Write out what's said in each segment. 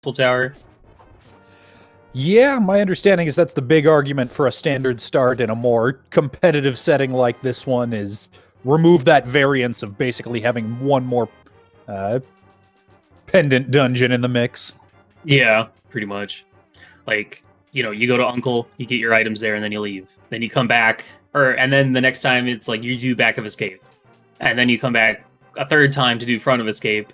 tower. Yeah, my understanding is that's the big argument for a standard start in a more competitive setting like this one is remove that variance of basically having one more pendant dungeon in the mix. Yeah, pretty much. Like, you know, you go to Uncle, you get your items there, and then you leave. Then you come back, and then the next time it's like you do Back of Escape. And then you come back a third time to do Front of Escape.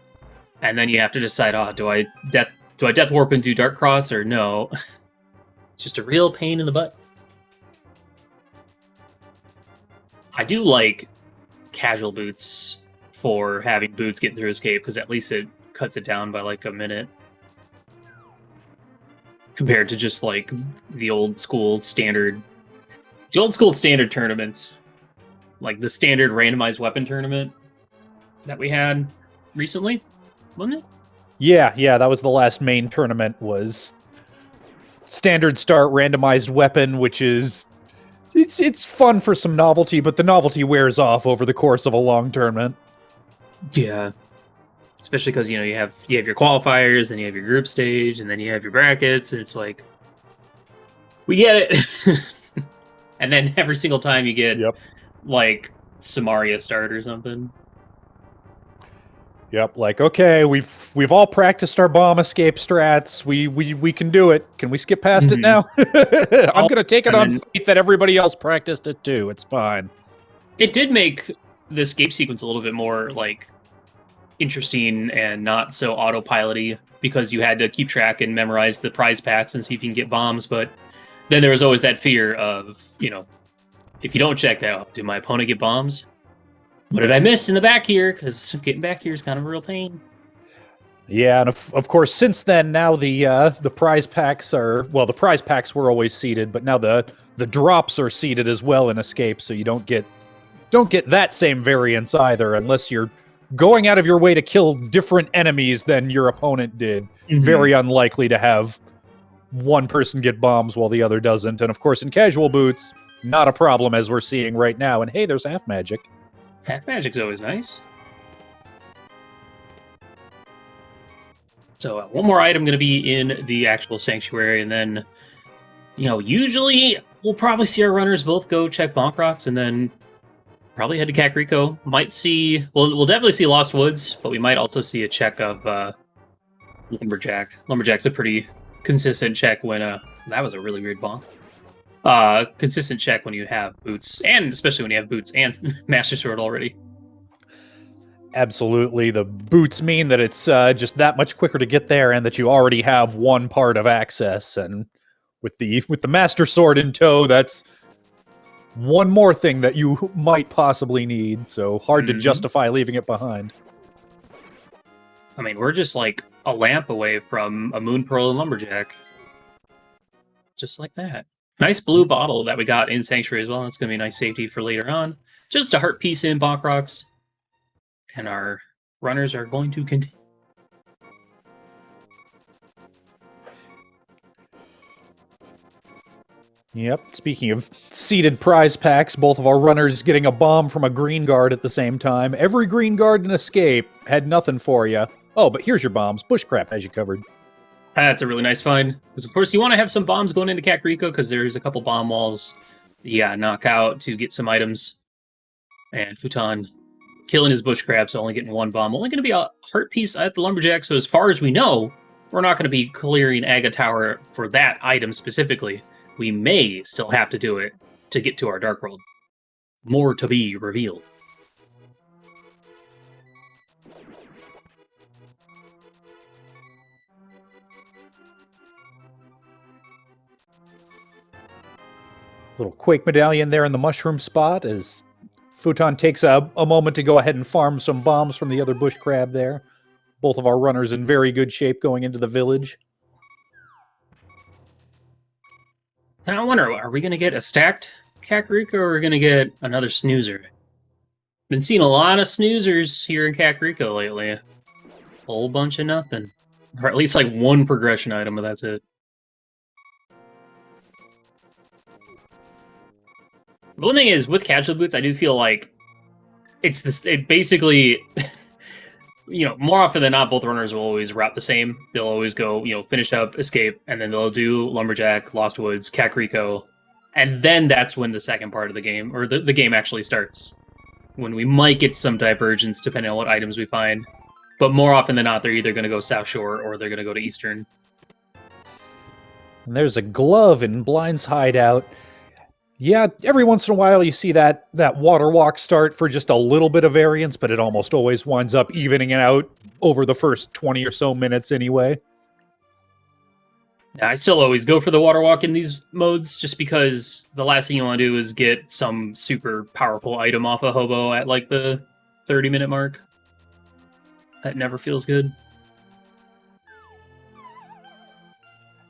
And then you have to decide, oh, do I Death Warp and do Dark Cross or no? It's just a real pain in the butt. I do like casual boots for having boots getting through Escape, because at least it cuts it down by like a minute. Compared to just like the old school standard tournaments. Like the standard randomized weapon tournament that we had recently, wasn't it? Yeah, that was the last main tournament, was standard start randomized weapon, which is it's fun for some novelty, but the novelty wears off over the course of a long tournament. Yeah. Especially because, you know, you have your qualifiers, and you have your group stage, and then you have your brackets, and it's like, we get it. And then every single time you get like Samaria start or something. Yep, like, okay, we've all practiced our bomb escape strats. We can do it. Can we skip past it now? I'm gonna take it on faith that everybody else practiced it too. It's fine. It did make the escape sequence a little bit more like interesting and not so autopilot-y, because you had to keep track and memorize the prize packs and see if you can get bombs. But then there was always that fear of, you know, if you don't check that out, do my opponent get bombs? What did I miss in the back here? Because getting back here is kind of a real pain. Yeah, and of course, since then, now the prize packs are, well, the prize packs were always seeded, but now the drops are seeded as well in Escape, so you don't get that same variance either, unless you're going out of your way to kill different enemies than your opponent did. Mm-hmm. Very unlikely to have one person get bombs while the other doesn't. And of course, in casual boots, not a problem, as we're seeing right now. And hey, there's half magic. Half magic's always nice. So one more item going to be in the actual sanctuary, and then, you know, usually we'll probably see our runners both go check Bonk Rocks, and then probably head to Kakariko. Might see, we'll definitely see Lost Woods, but we might also see a check of Lumberjack. Lumberjack's a pretty consistent check when that was a really weird bonk. Consistent check when you have boots, and especially when you have boots and Master Sword already. Absolutely. The boots mean that it's just that much quicker to get there, and that you already have one part of access. And with the Master Sword in tow, that's one more thing that you might possibly need. So hard to justify leaving it behind. I mean, we're just like a lamp away from a Moon Pearl and Lumberjack. Just like that. Nice blue bottle that we got in Sanctuary as well. That's going to be a nice safety for later on. Just a heart piece in Bonk Rocks. And our runners are going to continue. Yep, speaking of seeded prize packs, both of our runners getting a bomb from a green guard at the same time. Every green guard in Escape had nothing for you. Oh, but here's your bombs. Bushcrap has you covered. That's a really nice find. Because, of course, you want to have some bombs going into Kakariko, because there's a couple bomb walls you gotta knock out to get some items. And Futon killing his bushcrab, so only getting one bomb. Only going to be a heart piece at the Lumberjack, so as far as we know, we're not going to be clearing Aga Tower for that item specifically. We may still have to do it to get to our Dark World. More to be revealed. Little Quake Medallion there in the mushroom spot as Futon takes a moment to go ahead and farm some bombs from the other bush crab there. Both of our runners in very good shape going into the village. Now I wonder, are we going to get a stacked Kakariko, or are we going to get another snoozer? Been seeing a lot of snoozers here in Kakariko lately. A whole bunch of nothing. Or at least like one progression item, but that's it. The one thing is, with casual boots, I do feel like it basically more often than not, both runners will always route the same. They'll always go, finish up, escape, and then they'll do Lumberjack, Lost Woods, Kakariko, and then that's when the second part of the game, or the game actually starts. When we might get some divergence depending on what items we find. But more often than not, they're either going to go South Shore or they're going to go to Eastern. And there's a glove in Blind's hideout. Yeah, every once in a while you see that water walk start for just a little bit of variance, but it almost always winds up evening it out over the first 20 or so minutes anyway. I still always go for the water walk in these modes, just because the last thing you want to do is get some super powerful item off a hobo at like the 30-minute mark. That never feels good.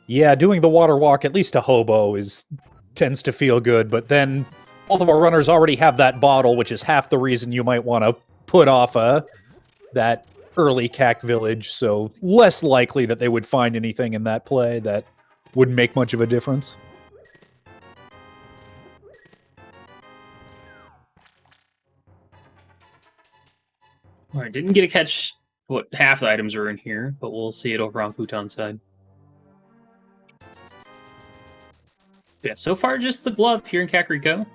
Yeah, doing the water walk, at least a hobo, tends to feel good, but then all of our runners already have that bottle, which is half the reason you might want to put off that early CAC village, so less likely that they would find anything in that play that would make much of a difference. Alright, didn't get to catch what half the items are in here, but we'll see it over on Futon's side. Yeah, so far just the glove here in Kakariko.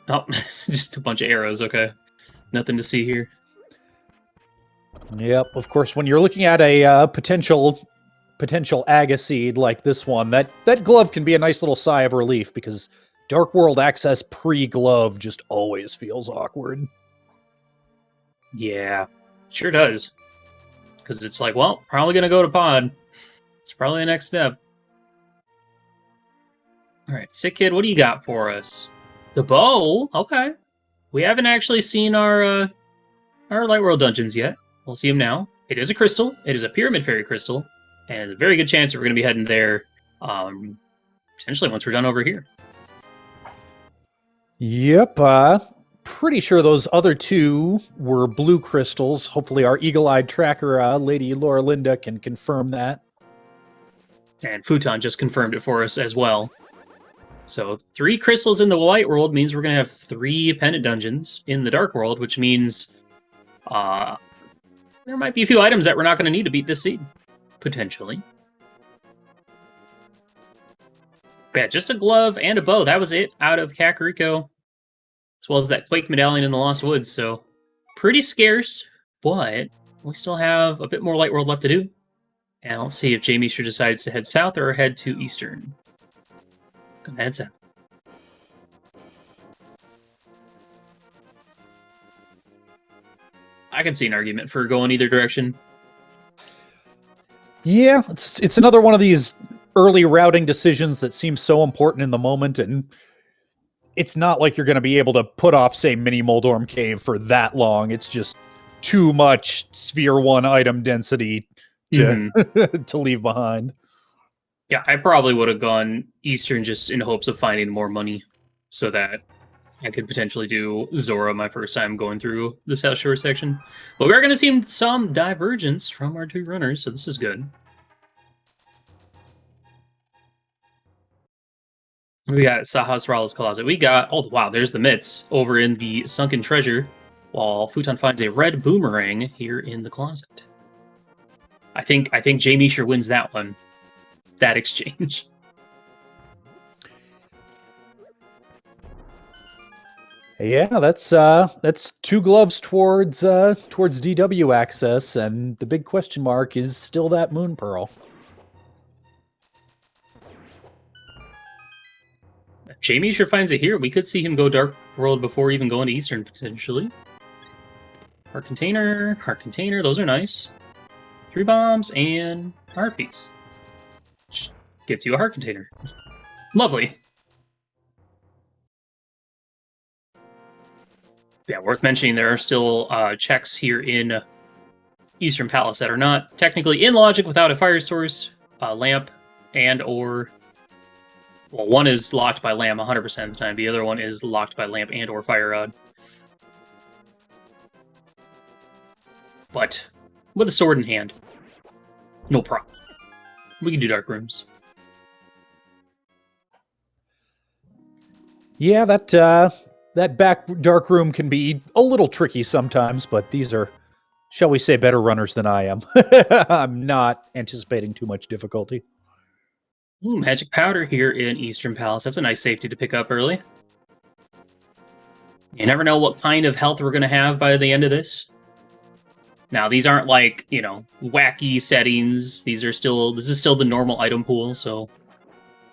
Oh, just a bunch of arrows, okay. Nothing to see here. Yep, of course, when you're looking at a potential Agaseed like this one, that glove can be a nice little sigh of relief, because Dark World access pre-glove just always feels awkward. Yeah, sure does. Because it's like, well, probably going to go to pod. It's probably the next step. All right, Sick Kid, what do you got for us? The bow? Okay. We haven't actually seen our Light World dungeons yet. We'll see them now. It is a crystal. It is a Pyramid Fairy crystal. And there's a very good chance that we're going to be heading there potentially once we're done over here. Yep, pretty sure those other two were blue crystals. Hopefully our eagle-eyed tracker, Lady Laura Linda, can confirm that. And Futon just confirmed it for us as well. So 3 crystals in the Light World means we're going to have 3 pendant dungeons in the Dark World, which means there might be a few items that we're not going to need to beat this seed. Potentially. Yeah, just a glove and a bow. That was it out of Kakariko. As well as that Quake Medallion in the Lost Woods. So pretty scarce, but we still have a bit more Light World left to do. And let's see if Jamie sure decides to head south or head to Eastern. Gonna head south. I can see an argument for going either direction. Yeah, it's another one of these early routing decisions that seems so important in the moment, and it's not like you're going to be able to put off, say, Mini Moldorm Cave for that long. It's just too much Sphere 1 item density to, to leave behind. Yeah, I probably would have gone Eastern just in hopes of finding more money so that I could potentially do Zora my first time going through the South Shore section. But we are going to see some divergence from our 2 runners, so this is good. We got Sahasrala's Closet. We got, oh wow, there's the mitts over in the Sunken Treasure, while Futon finds a red boomerang here in the closet. I think Jamie sure wins that one. That exchange. Yeah, that's 2 gloves towards DW access, and the big question mark is still that Moon Pearl. If Jamie sure finds it here, we could see him go Dark World before even going to Eastern, potentially. Heart container, those are nice. 3 bombs and heart piece. Gets you a heart container. Lovely. Yeah, worth mentioning, there are still checks here in Eastern Palace that are not technically in logic without a fire source, lamp, and or... Well, one is locked by lamp 100% of the time. The other one is locked by lamp and or fire rod. But with a sword in hand, no problem. We can do dark rooms. Yeah, that that back dark room can be a little tricky sometimes, but these are, shall we say, better runners than I am. I'm not anticipating too much difficulty. Ooh, magic powder here in Eastern Palace. That's a nice safety to pick up early. You never know what kind of health we're going to have by the end of this. Now, these aren't like, you know, wacky settings. This is still the normal item pool, so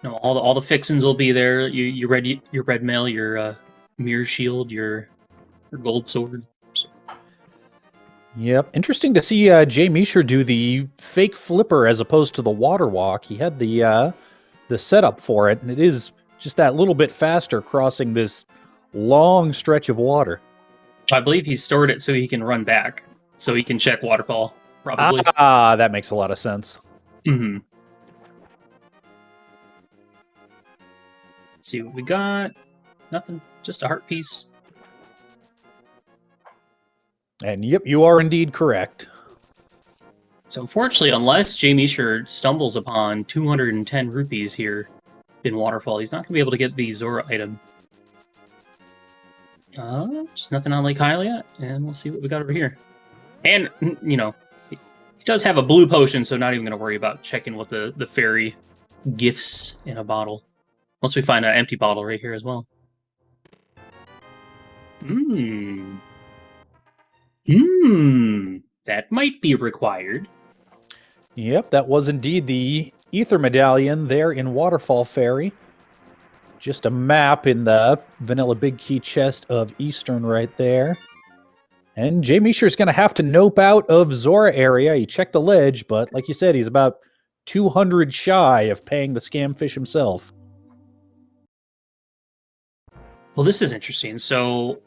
you know, all the fixins will be there. Your red mail, your mirror shield, your gold sword. Yep. Interesting to see Jay Meisher do the fake flipper as opposed to the water walk. He had the setup for it, and it is just that little bit faster crossing this long stretch of water. I believe he stored it so he can run back, so he can check waterfall, probably. Ah, that makes a lot of sense. Mm-hmm. Let's see what we got. Nothing, just a heart piece. And yep, you are indeed correct. So unfortunately, unless Jay Meisher stumbles upon 210 rupees here in Waterfall, he's not going to be able to get the Zora item. Just nothing on Lake Hylia, and we'll see what we got over here. And, you know, he does have a blue potion, so not even going to worry about checking what the fairy gifts in a bottle. Once we find an empty bottle right here as well. That might be required. Yep, that was indeed the Ether Medallion there in Waterfall Fairy. Just a map in the vanilla big key chest of Eastern right there. And Jay Meisher's going to have to nope out of Zora area. He checked the ledge, but like you said, he's about 200 shy of paying the scam fish himself. Well, this is interesting. So,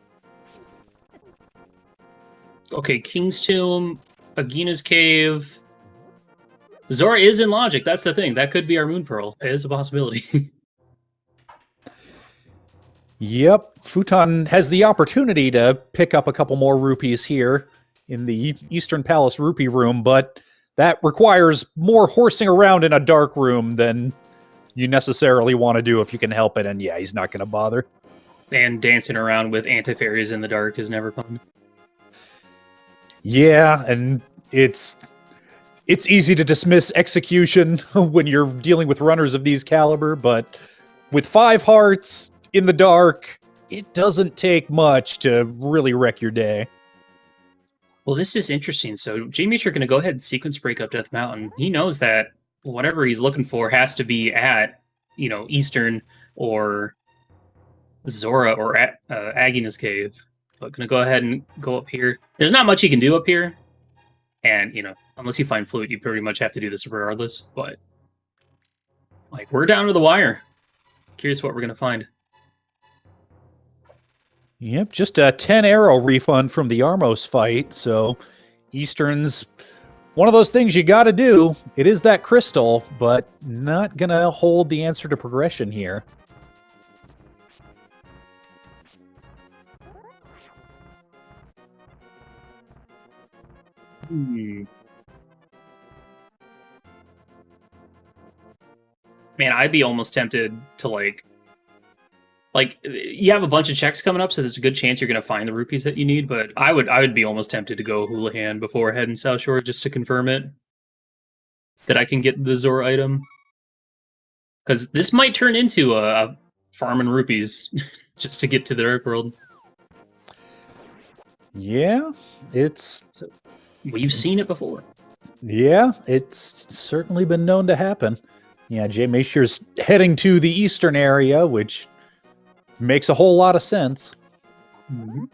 okay, King's Tomb, Agina's Cave. Zora is in Logic. That's the thing. That could be our Moon Pearl. It is a possibility. Yep, Futon has the opportunity to pick up a couple more rupees here in the Eastern Palace rupee room, but that requires more horsing around in a dark room than you necessarily want to do if you can help it, and yeah, he's not going to bother. And dancing around with anti-fairies in the dark is never fun. Yeah, and it's easy to dismiss execution when you're dealing with runners of these caliber, but with 5 hearts in the dark, it doesn't take much to really wreck your day. Well, this is interesting. So Jay Meisher going to go ahead and sequence break up Death Mountain. He knows that whatever he's looking for has to be at, you know, Eastern or Zora or at Agina's Cave. But going to go ahead and go up here. There's not much he can do up here. And, you know, unless you find Flute, you pretty much have to do this regardless. But, like, we're down to the wire. Curious what we're going to find. Yep, just a 10 arrow refund from the Armos fight, so Eastern's one of those things you got to do. It is that crystal, but not going to hold the answer to progression here. Man, I'd be almost tempted to, like, you have a bunch of checks coming up, so there's a good chance you're going to find the rupees that you need, but I would be almost tempted to go Houlihan before heading South Shore just to confirm it. That I can get the Zora item. Because this might turn into a farming rupees just to get to the Dark World. Yeah, we've seen it before. Yeah, it's certainly been known to happen. Yeah, Jay Meisher's heading to the Eastern area, which makes a whole lot of sense. Mm-hmm.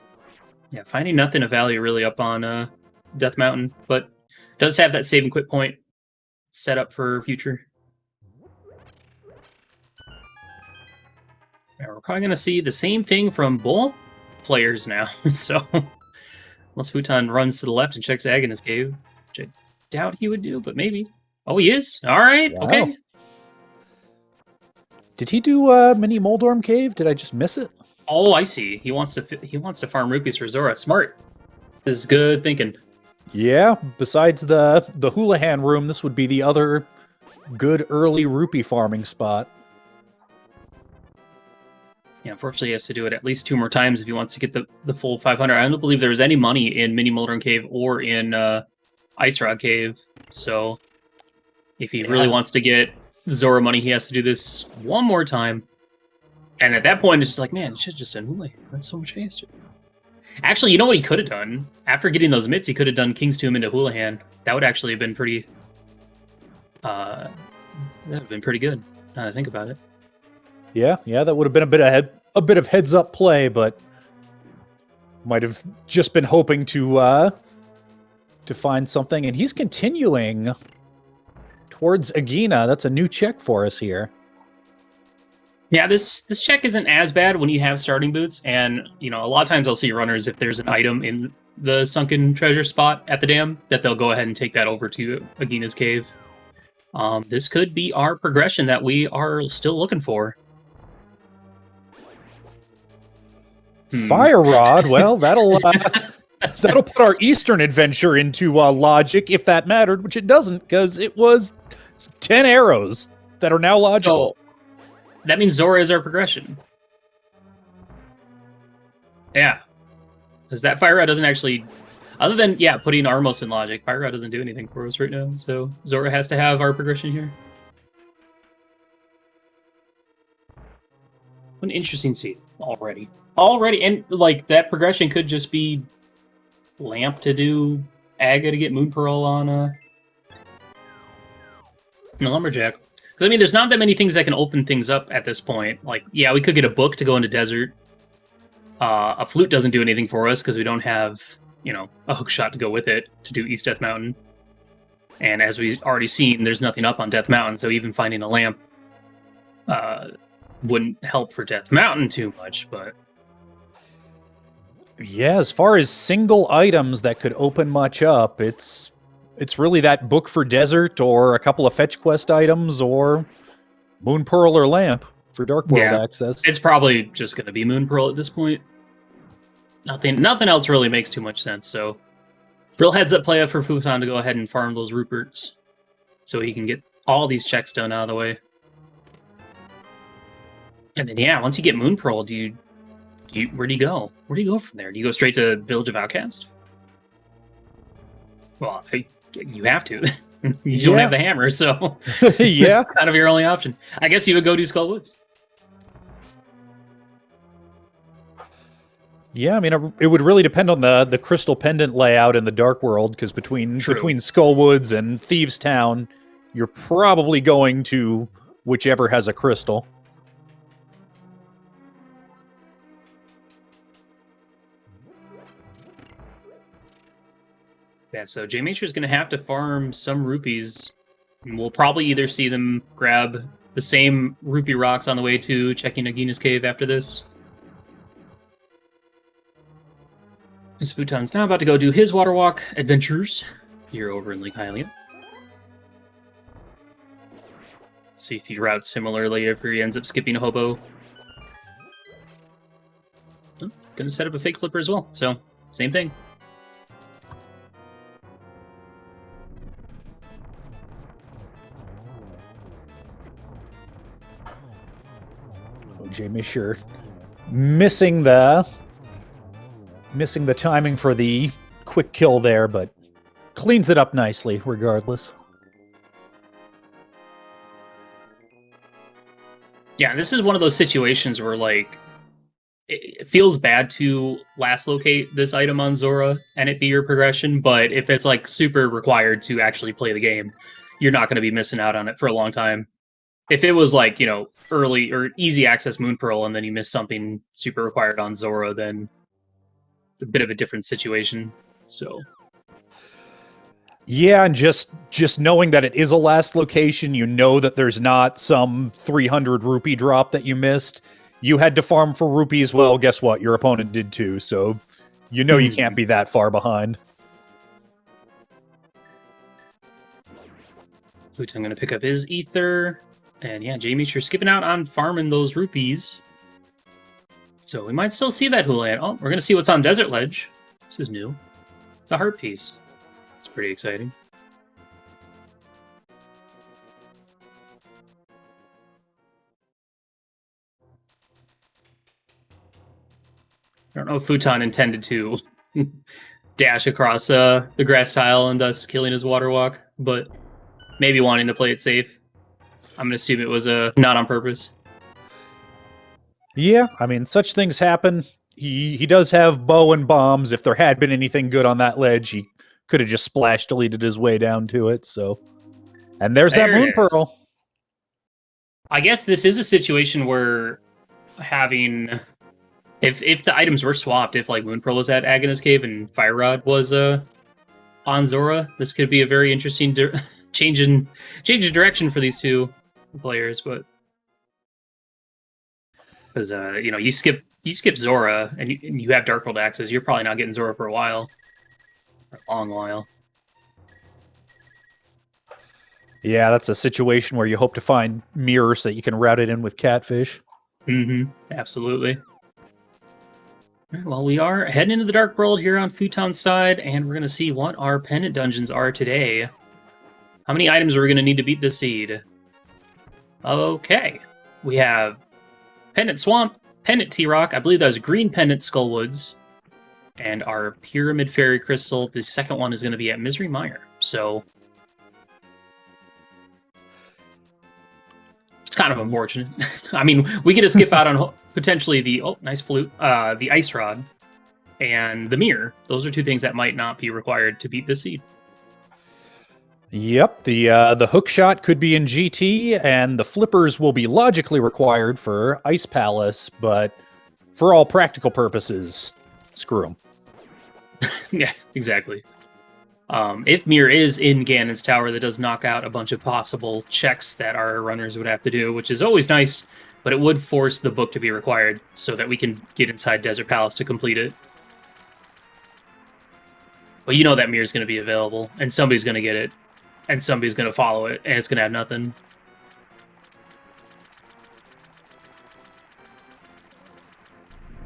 Yeah, finding nothing of value really up on Death Mountain, but does have that save and quit point set up for future. And we're probably going to see the same thing from both players now. So, unless Futon runs to the left and checks Agina's Cave, which I doubt he would do, but maybe. Oh, he is? All right, Wow. okay. Did he do Mini Moldorm Cave? Did I just miss it? Oh, I see. He wants to farm rupees for Zora. Smart. This is good thinking. Yeah, besides the Houlihan room, this would be the other good early rupee farming spot. Yeah, unfortunately, he has to do it at least 2 more times if he wants to get the full 500. I don't believe there was any money in Mini Moldering Cave or in Ice Rod Cave. So if he really wants to get Zora money, he has to do this one more time. And at that point, it's just like, man, it should just done Hula. That's so much faster. Actually, you know what he could have done? After getting those mitts, he could have done King's Tomb into Houlihan. That would actually have been pretty... that would have been pretty good, now that I think about it. Yeah, that would have been a bit of heads-up play, but might have just been hoping to find something. And he's continuing towards Agina. That's a new check for us here. Yeah, this check isn't as bad when you have starting boots, and a lot of times I'll see runners, if there's an item in the sunken treasure spot at the dam, that they'll go ahead and take that over to Agina's cave. This could be our progression that we are still looking for. Fire Rod, well, that'll put our Eastern adventure into logic, if that mattered, which it doesn't, because it was 10 arrows that are now logical. So, that means Zora is our progression. Yeah. Because that Fire Rod doesn't actually... Other than, putting Armos in logic, Fire Rod doesn't do anything for us right now, so Zora has to have our progression here. An interesting scene already. And, that progression could just be Lamp to do Aga to get Moon Pearl on Lumberjack. Because, there's not that many things that can open things up at this point. We could get a book to go into Desert. A flute doesn't do anything for us because we don't have, a hook shot to go with it to do East Death Mountain. And as we've already seen, there's nothing up on Death Mountain, so even finding a lamp wouldn't help for Death Mountain too much, but... Yeah, as far as single items that could open much up, it's really that book for Desert, or a couple of fetch quest items, or Moon Pearl or Lamp for Dark World access. It's probably just going to be Moon Pearl at this point. Nothing else really makes too much sense, so... Real heads-up play for Futon to go ahead and farm those Ruperts, so he can get all these checks done out of the way. And then, once you get Moon Pearl, where do you go? Where do you go from there? Do you go straight to Village of Outcast? Well, you have to. You don't have the hammer, so yeah, it's kind of your only option. I guess you would go do Skull Woods. Yeah, it would really depend on the Crystal Pendant layout in the Dark World, because between Skull Woods and Thieves Town, you're probably going to whichever has a crystal. Yeah, so J-Mature is going to have to farm some rupees. And we'll probably either see them grab the same rupee rocks on the way to checking Nagina's cave after this. This Futon's now about to go do his water walk adventures here over in Lake Hylian. See if he routes similarly, if he ends up skipping a hobo. Oh, gonna set up a fake flipper as well, so same thing. J-Mature missing the timing for the quick kill there, but cleans it up nicely regardless. Yeah, this is one of those situations where, it feels bad to last locate this item on Zora and it be your progression, but if it's, super required to actually play the game, you're not going to be missing out on it for a long time. If it was, early or easy access Moon Pearl and then you miss something super required on Zora, then it's a bit of a different situation, so... Yeah, and just knowing that it is a last location, you know that there's not some 300 rupee drop that you missed. You had to farm for rupees, well, guess what? Your opponent did too, so you know you can't be that far behind. Futon going to pick up his ether, and yeah, J-Mature skipping out on farming those rupees. So we might still see that Houlihan. Oh, we're going to see what's on Desert Ledge. This is new. It's a heart piece. It's pretty exciting. don't know if Futon intended to dash across the grass tile and thus killing his water walk, but maybe wanting to play it safe. I'm gonna assume it was not on purpose. Yeah, I mean, such things happen. He does have bow and bombs. If there had been anything good on that ledge, he could have just splash deleted his way down to it. So, and there's that There moon it is. pearl. I guess this is a situation where having if the items were swapped, if like Moon Pearl was at Agona's Cave and Fire Rod was on Zora, this could be a very interesting change in direction for these two players. But because you know, you skip Zora and you have Darkhold access, you're probably not getting Zora for a while, for a long while. Yeah, that's a situation where you hope to find mirrors that you can route it in with Catfish. Mm-hmm. Absolutely. Well, we are heading into the Dark World here on Futon's side, and we're going to see what our pendant dungeons are today. How many items are we going to need to beat this seed? Okay. We have Pendant Swamp, Pendant T-Rock, I believe that was Green Pendant Skullwoods, and our Pyramid Fairy Crystal. The second one is going to be at Misery Mire. So it's kind of unfortunate. I mean, we get to skip out on potentially the, oh, nice flute, the Ice Rod, and the Mirror. Those are two things that might not be required to beat this seed. Yep, the hook shot could be in GT, and the flippers will be logically required for Ice Palace, but for all practical purposes, screw them. Yeah, exactly. If Mirror is in Ganon's Tower, that does knock out a bunch of possible checks that our runners would have to do, which is always nice, but it would force the book to be required so that we can get inside Desert Palace to complete it. But you know that Mirror's going to be available, and somebody's going to get it, and somebody's going to follow it, and it's going to have nothing.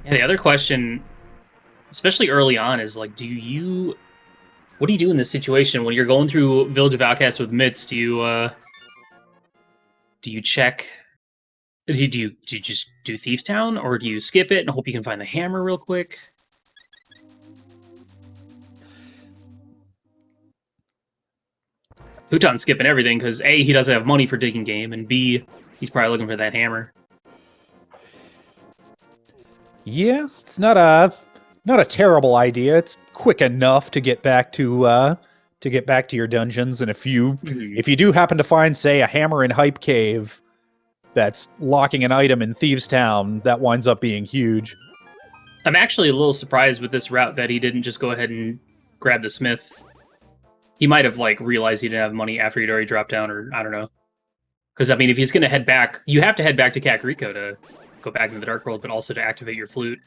Yeah, the other question, especially early on, is like, what do you do in this situation when you're going through Village of Outcasts with Mitts? Do you check? Do you just do Thieves Town, or do you skip it and hope you can find the hammer real quick? Futon's skipping everything because A, he doesn't have money for digging game, and B, he's probably looking for that hammer. Yeah, it's not a terrible idea. It's quick enough to get back to your dungeons, and if you do happen to find, say, a hammer in Hype Cave that's locking an item in Thieves Town, that winds up being huge. I'm actually a little surprised with this route that he didn't just go ahead and grab the smith. He might have like realized he didn't have money after he'd already dropped down, or I don't know. Because I mean, if he's going to head back, you have to head back to Kakariko to go back into the Dark World, but also to activate your flute.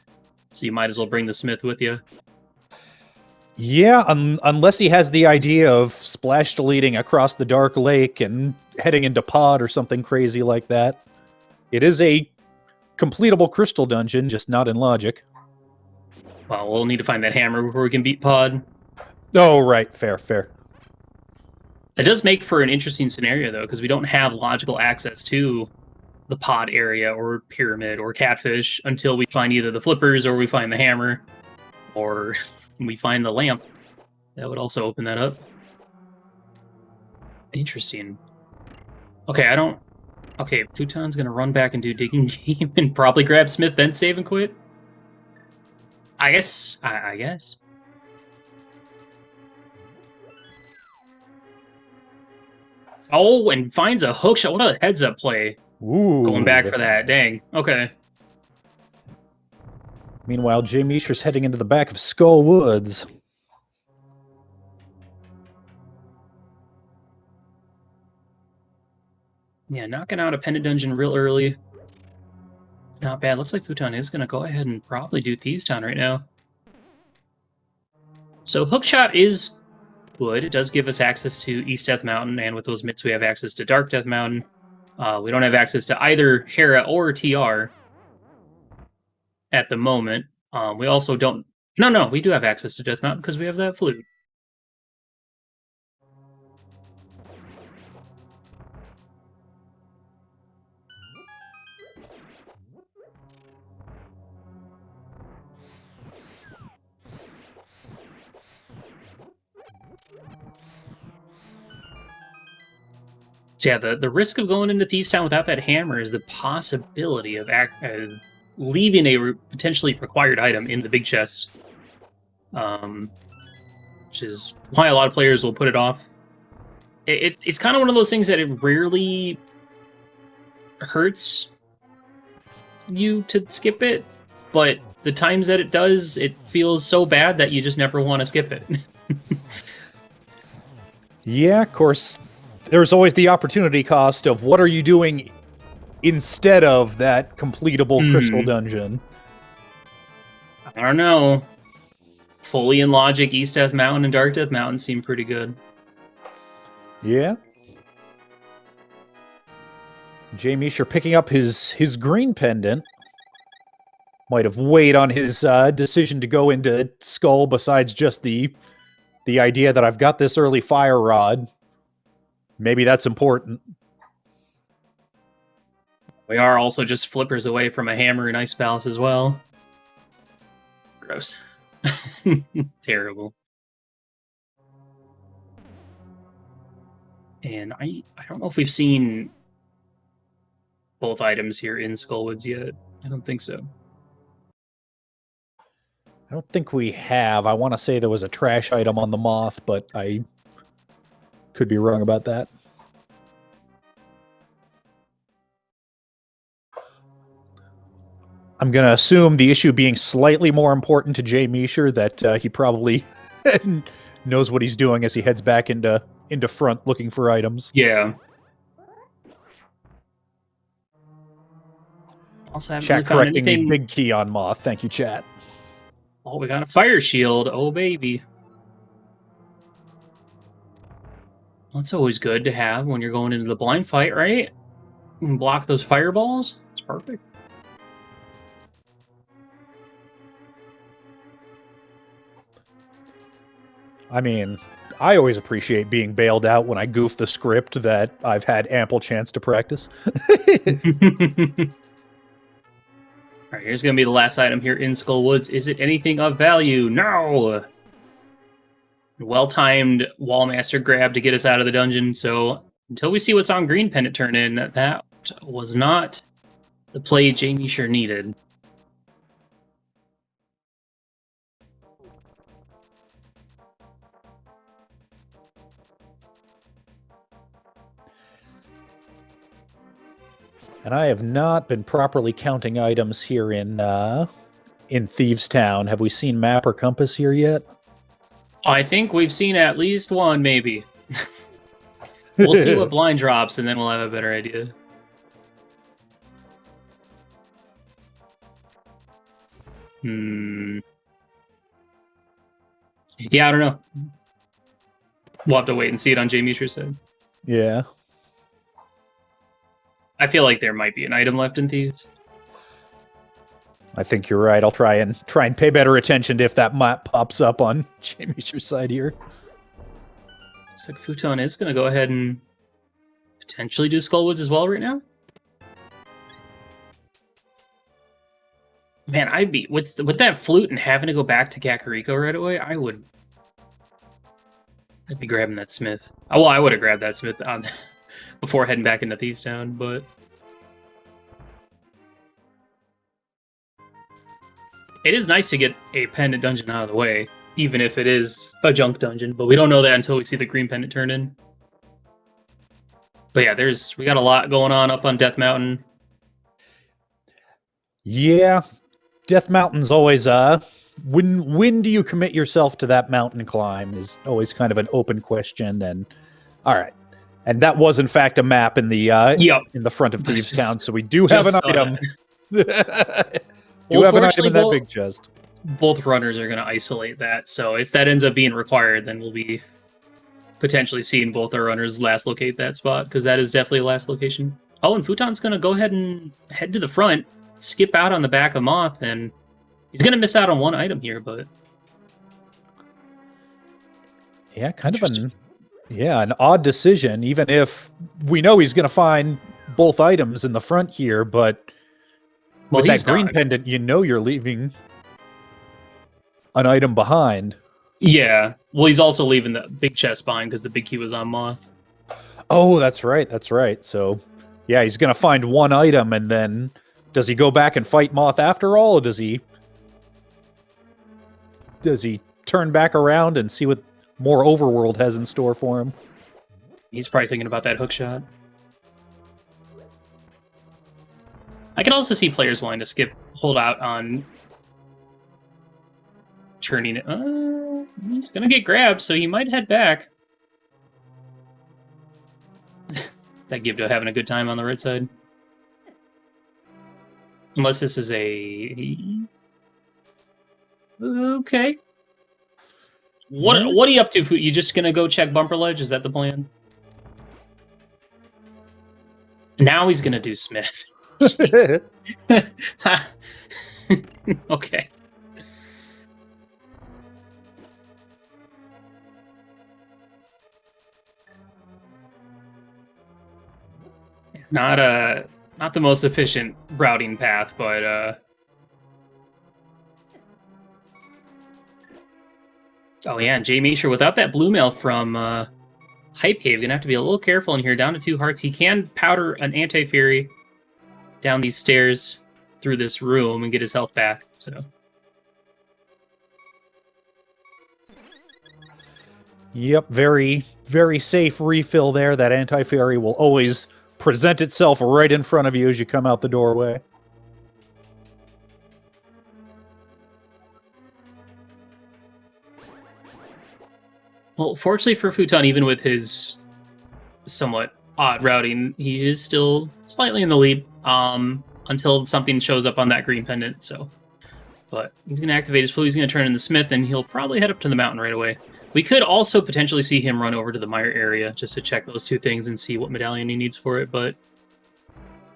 So you might as well bring the smith with you. Yeah, unless he has the idea of splash deleting across the Dark Lake and heading into Pod or something crazy like that. It is a completable crystal dungeon, just not in logic. Well, we'll need to find that hammer before we can beat Pod. Oh, right. Fair. It does make for an interesting scenario, though, because we don't have logical access to the Pod area or Pyramid or Catfish until we find either the flippers or we find the hammer or we find the lamp. That would also open that up. Interesting. Okay, Okay, Futon's gonna run back and do digging game and probably grab Smith, then save and quit. I guess. Oh, and finds a hook shot. What a heads-up play. Ooh. Going back for that. Dang. Okay. Meanwhile, Jay Meisher's heading into the back of Skull Woods. Yeah, knocking out a pendant dungeon real early. Not bad. Looks like Futon is going to go ahead and probably do Thieves Town right now. So Hookshot is good. It does give us access to East Death Mountain, and with those mitts we have access to Dark Death Mountain. We don't have access to either Hera or TR at the moment. We also don't... No, we do have access to Death Mountain because we have that flute. So yeah, the risk of going into Thieves Town without that hammer is the possibility of leaving a potentially required item in the big chest. Which is why a lot of players will put it off. It's kind of one of those things that it rarely hurts you to skip it, but the times that it does, it feels so bad that you just never want to skip it. Yeah, of course, there's always the opportunity cost of what are you doing instead of that completable crystal dungeon. I don't know. Fully in Logic, East Death Mountain and Dark Death Mountain seem pretty good. Yeah. Jay Misher picking up his green pendant. Might have weighed on his decision to go into Skull besides just the idea that I've got this early fire rod. Maybe that's important. We are also just flippers away from a hammer and Ice Palace as well. Gross. Terrible. And I don't know if we've seen both items here in Skullwoods yet. I don't think so. I don't think we have. I want to say there was a trash item on the moth, but I could be wrong about that. I'm going to assume the issue being slightly more important to Jay Misher, that he probably knows what he's doing as he heads back into front looking for items. Yeah. Also haven't Chat really found correcting anything. the big key on moth. Thank you, chat. Oh, we got a fire shield. Oh, baby. Well, that's always good to have when you're going into the blind fight, right? You can block those fireballs. It's perfect. I mean, I always appreciate being bailed out when I goof the script that I've had ample chance to practice. All right, here's going to be the last item here in Skullwoods. Is it anything of value? No! Well-timed Wallmaster grab to get us out of the dungeon, so until we see what's on Green Pendant turn in, that was not the play Jay Misher needed. And I have not been properly counting items here in Thieves Town. Have we seen map or compass here yet? I think we've seen at least one, maybe. We'll see what blind drops, and then we'll have a better idea. Yeah, I don't know. We'll have to wait and see it on Jay Misher's side. Yeah. I feel like there might be an item left in Thieves. I think you're right. I'll try and pay better attention to if that map pops up on Jay Misher's side here. Looks like Futon is going to go ahead and potentially do Skullwoods as well right now. Man, I'd be with that flute and having to go back to Kakariko right away. I'd be grabbing that Smith. Oh, well, I would have grabbed that Smith on before heading back into Thieves Town, but it is nice to get a pendant dungeon out of the way, even if it is a junk dungeon. But we don't know that until we see the green pendant turn in. But yeah, we got a lot going on up on Death Mountain. Yeah, Death Mountain's always when do you commit yourself to that mountain climb is always kind of an open question. And all right, and that was in fact a map in the in the front of Thieves Town, so we do have an item. You have an item in that big chest. Both runners are going to isolate that, so if that ends up being required, then we'll be potentially seeing both our runners last locate that spot, because that is definitely a last location. Oh, and Futon's going to go ahead and head to the front, skip out on the back of Moth, and he's going to miss out on one item here, but yeah, kind of an odd decision, even if we know he's going to find both items in the front here, but with that green pendant, you know you're leaving an item behind. Yeah. Well, he's also leaving the big chest behind because the big key was on Moth. Oh, that's right. That's right. So, yeah, he's going to find one item, and then does he go back and fight Moth after all, or does he turn back around and see what more Overworld has in store for him? He's probably thinking about that hook shot. I can also see players wanting to hold out on churning it. He's gonna get grabbed, so he might head back. That Gibdo having a good time on the right side. Unless this is a... Okay. What are you up to? You just gonna go check bumper ledge? Is that the plan? Now he's gonna do Smith. Okay. Not the most efficient routing path, but oh yeah, and Jay Misher without that blue mail from Hype Cave, gonna have to be a little careful in here. Down to 2 hearts. He can powder an anti-fury down these stairs through this room and get his health back. So Yep, very, very safe refill there. That anti-fury will always present itself right in front of you as you come out the doorway. Well, fortunately for Futon, even with his somewhat odd routing, he is still slightly in the lead until something shows up on that green pendant. So, but he's going to activate his flu. He's going to turn in the Smith, and he'll probably head up to the mountain right away. We could also potentially see him run over to the Mire area just to check those 2 things and see what medallion he needs for it. But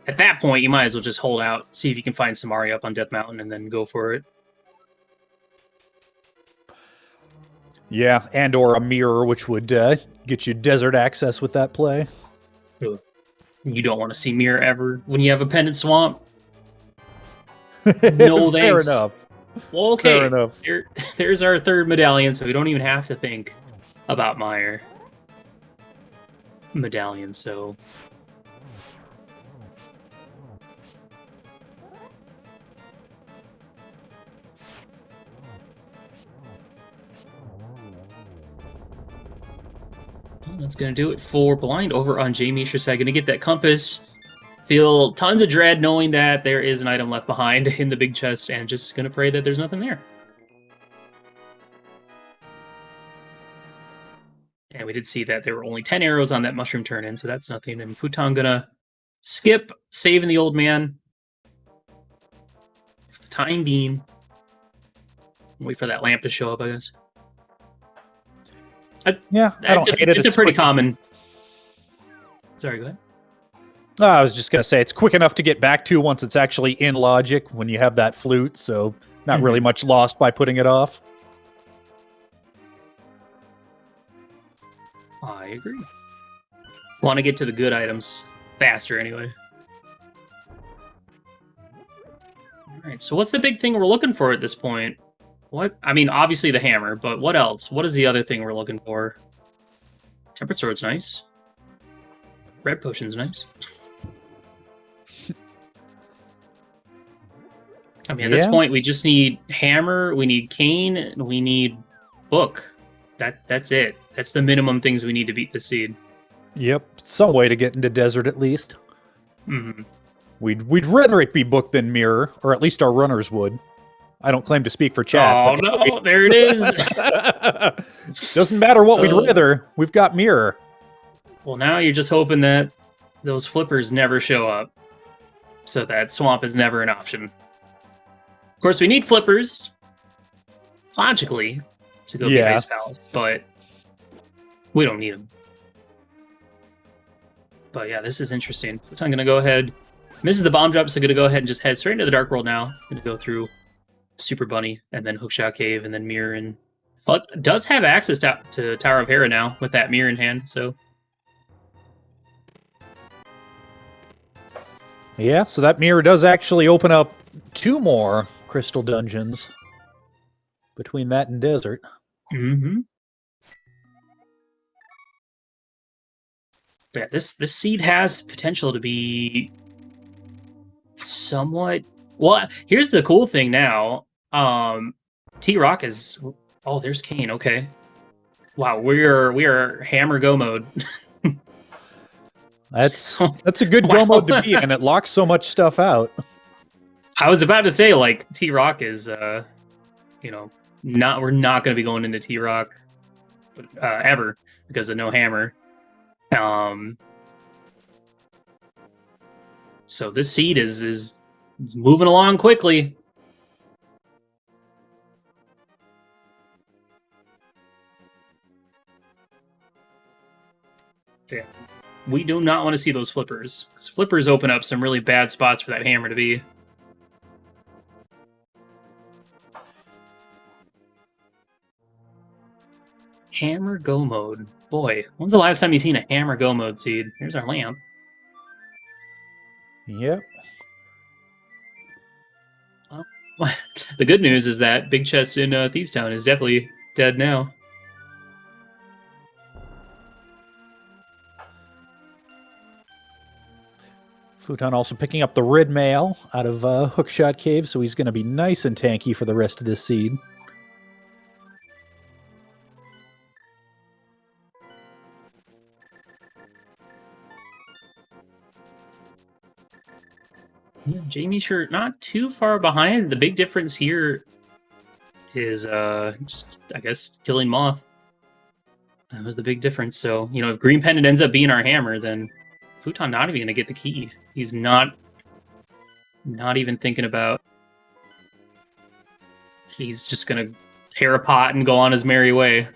at that point, you might as well just hold out, see if you can find Samari up on Death Mountain, and then go for it. Yeah, and or a mirror, which would get you desert access with that play. You don't want to see mirror ever when you have a pendant swamp. No Fair thanks. enough. Well, okay, Fair enough. There's our 3rd medallion, so we don't even have to think about Mire medallion. So that's going to do it for Blind over on Jamie Shusai. Going to get that compass. Feel tons of dread knowing that there is an item left behind in the big chest, and just going to pray that there's nothing there. And we did see that there were only 10 arrows on that mushroom turn-in, so that's nothing. And Futon going to skip, saving the old man for the time being. Wait for that lamp to show up, I guess. Yeah, I don't hate it. It's a pretty common... Sorry, go ahead. I was just going to say, it's quick enough to get back to once it's actually in logic when you have that flute, so not really much lost by putting it off. I agree. Want to get to the good items faster anyway. Alright, so what's the big thing we're looking for at this point? What? I mean, obviously the hammer, but what else? What is the other thing we're looking for? Tempered Sword's nice. Red Potion's nice. I mean, at this point, we just need hammer, we need cane, and we need book. That's it. That's the minimum things we need to beat the seed. Yep, some way to get into desert at least. Mm-hmm. We'd rather it be book than mirror, or at least our runners would. I don't claim to speak for chat. Oh no, there it is. Doesn't matter what we'd rather. We've got mirror. Well, now you're just hoping that those flippers never show up, so that swamp is never an option. Of course, we need flippers, logically, to go get Ice Palace, but we don't need them. But yeah, this is interesting. I'm going to go ahead. Misses the bomb drop, so I'm going to go ahead and just head straight into the Dark World now. I'm going to go through Super Bunny, and then Hookshot Cave, and then Mirror. And well, it does have access to Tower of Hera now with that Mirror in hand, so... Yeah, so that mirror does actually open up 2 more crystal dungeons between that and desert. Mm-hmm. Yeah, this seed has potential to be somewhat. Well, here's the cool thing now. T-Rock is. Oh, there's Kane. Okay. Wow, we are hammer go mode. That's a good Wow. go mode to be in. It locks so much stuff out. I was about to say, like, T-Rock is, you know, we're not going to be going into T-Rock ever because of no hammer. So this seed is moving along quickly. Yeah. We do not want to see those flippers, because flippers open up some really bad spots for that hammer to be. Hammer go mode. Boy, when's the last time you seen a hammer go mode seed? Here's our lamp. Yep. Well, the good news is that Big Chest in Thieves Town is definitely dead now. Futon also picking up the Rid Mail out of Hookshot Cave, so he's going to be nice and tanky for the rest of this seed. Yeah, Jamie sure not too far behind. The big difference here is just, I guess, killing Moth. That was the big difference. So, you know, if Green Pendant ends up being our hammer, then Futon not even going to get the key. He's not even thinking about. He's just going to tear a pot and go on his merry way.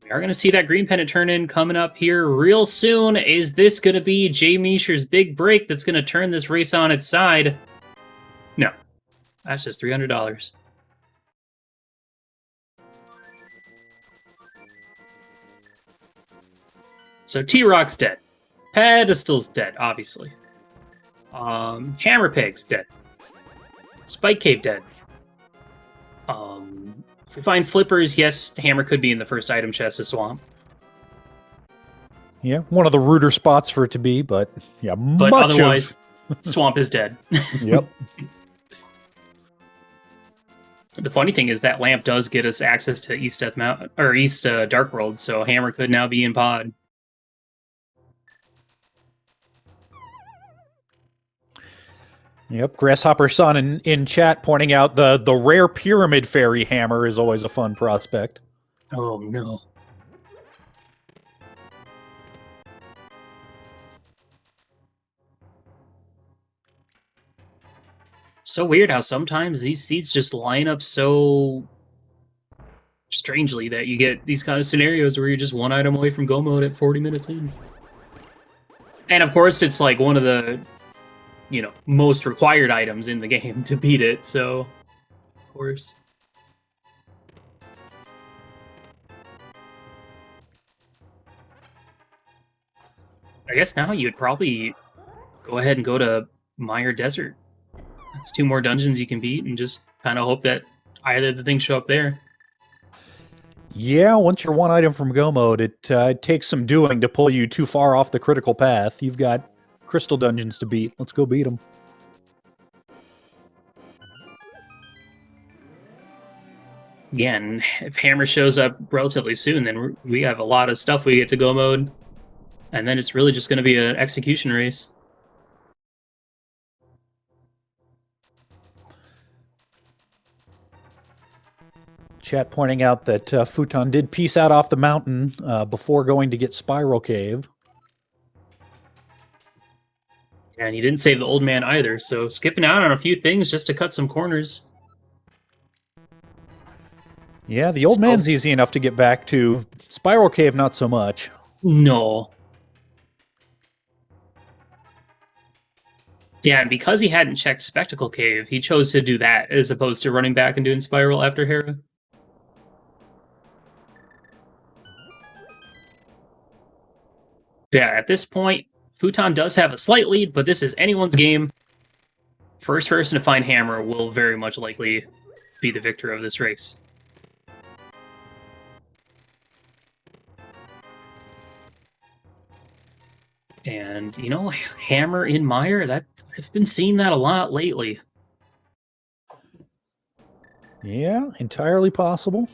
We are going to see that Green Pendant turn in coming up here real soon. Is this going to be Jay Meisher's big break that's going to turn this race on its side? No. That's just $300. So T-Rock's dead. Pedestal's dead, obviously. Hammer Pig's dead. Spike Cave dead. If we find flippers, yes, hammer could be in the first item chest of Swamp. Yeah, one of the ruder spots for it to be, but yeah, but otherwise, Swamp is dead. Yep. The funny thing is that lamp does get us access to East Death Mountain or East Dark World, so hammer could now be in pod. Yep, Grasshopper Son in chat pointing out the rare Pyramid Fairy hammer is always a fun prospect. Oh no. It's so weird how sometimes these seeds just line up so strangely that you get these kind of scenarios where you're just one item away from go mode at 40 minutes in. And of course, it's like one of the, you know, most required items in the game to beat it, so of course. I guess now you'd probably go ahead and go to Mire Desert. That's 2 more dungeons you can beat and just kind of hope that either of the things show up there. Yeah, once you're one item from go mode, it takes some doing to pull you too far off the critical path. You've got crystal dungeons to beat. Let's go beat them. Again, if Hammer shows up relatively soon, then we have a lot of stuff we get to go mode. And then it's really just going to be an execution race. Chat pointing out that Futon did peace out off the mountain before going to get Spiral Cave. And he didn't save the old man either, so skipping out on a few things just to cut some corners. Yeah, the old man's easy enough to get back to. Spiral Cave, not so much. No. Yeah, and because he hadn't checked Spectacle Cave, he chose to do that as opposed to running back and doing Spiral after Hera. Yeah, at this point, Futon does have a slight lead, but this is anyone's game. first person to find hammer will very much likely be the victor of this race. And, you know, hammer in mire, that I've been seeing that a lot lately. Yeah, entirely possible.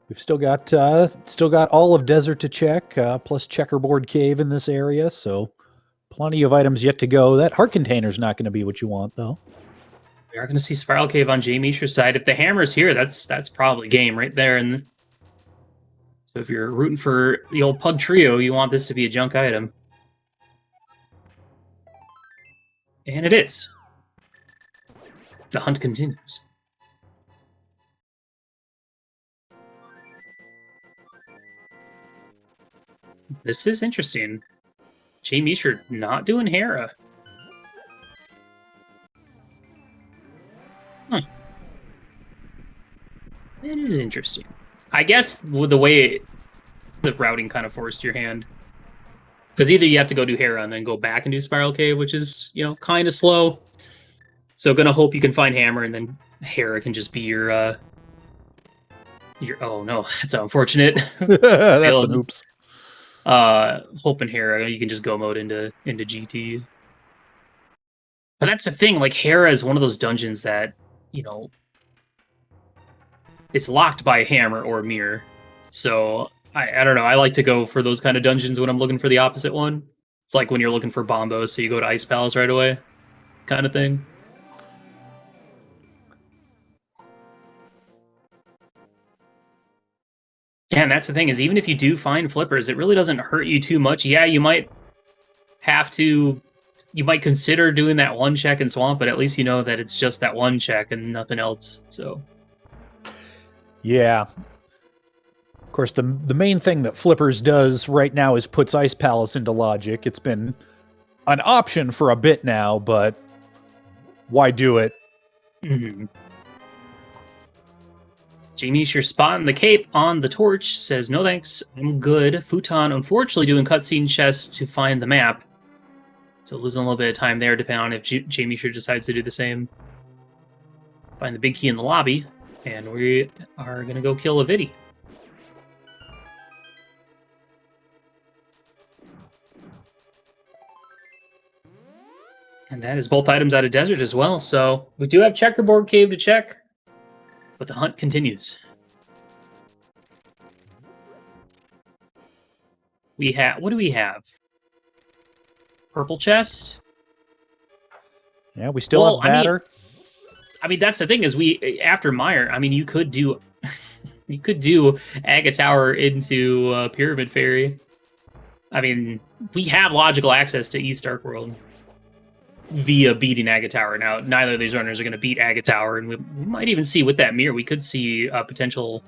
We've still got all of desert to check, plus checkerboard cave in this area, so plenty of items yet to go. That heart container's not going to be what you want, though. We are going to see Spiral Cave on Jay Misha's side. If the hammer's here, that's probably game right there. And so if you're rooting for the old Pugtrio, you want this to be a junk item. And it is. The hunt continues. This is interesting. Jay Misha not doing Hera. Huh. It is interesting. I guess with the way the routing kind of forced your hand. Because either you have to go do Hera and then go back and do Spiral Cave, which is, you know, kind of slow. So gonna hope you can find Hammer, and then Hera can just be your oh no, that's unfortunate. That's an oops. Hoping Hera, you can just go mode into GT. But that's the thing, like Hera is one of those dungeons that, you know, it's locked by a hammer or a mirror. So I don't know, I like to go for those kind of dungeons when I'm looking for the opposite one. It's like when you're looking for Bombos, so you go to Ice Palace right away, kind of thing. Yeah, and that's the thing, is even if you do find flippers, it really doesn't hurt you too much. Yeah, you might consider doing that one check in Swamp, but at least you know that it's just that one check and nothing else. So yeah. Of course, the main thing that Flippers does right now is puts Ice Palace into logic. It's been an option for a bit now, but why do it? Mm-hmm. Jamie's your spot in the cape on the torch says, no thanks, I'm good. Futon unfortunately doing cutscene chests to find the map. So losing a little bit of time there, depending on if Jamie sure decides to do the same. Find the big key in the lobby, and we are going to go kill a Viddy. And that is both items out of desert as well, so we do have checkerboard cave to check. But the hunt continues. We have, what do we have? Purple chest? Yeah, we still have batter. I mean, that's the thing, is after Mire, I mean, you could do you could do Aga Tower into Pyramid Fairy. I mean, we have logical access to East Dark World via beating Aga Tower. Now, neither of these runners are going to beat Aga Tower, and we might even see with that mirror, we could see a potential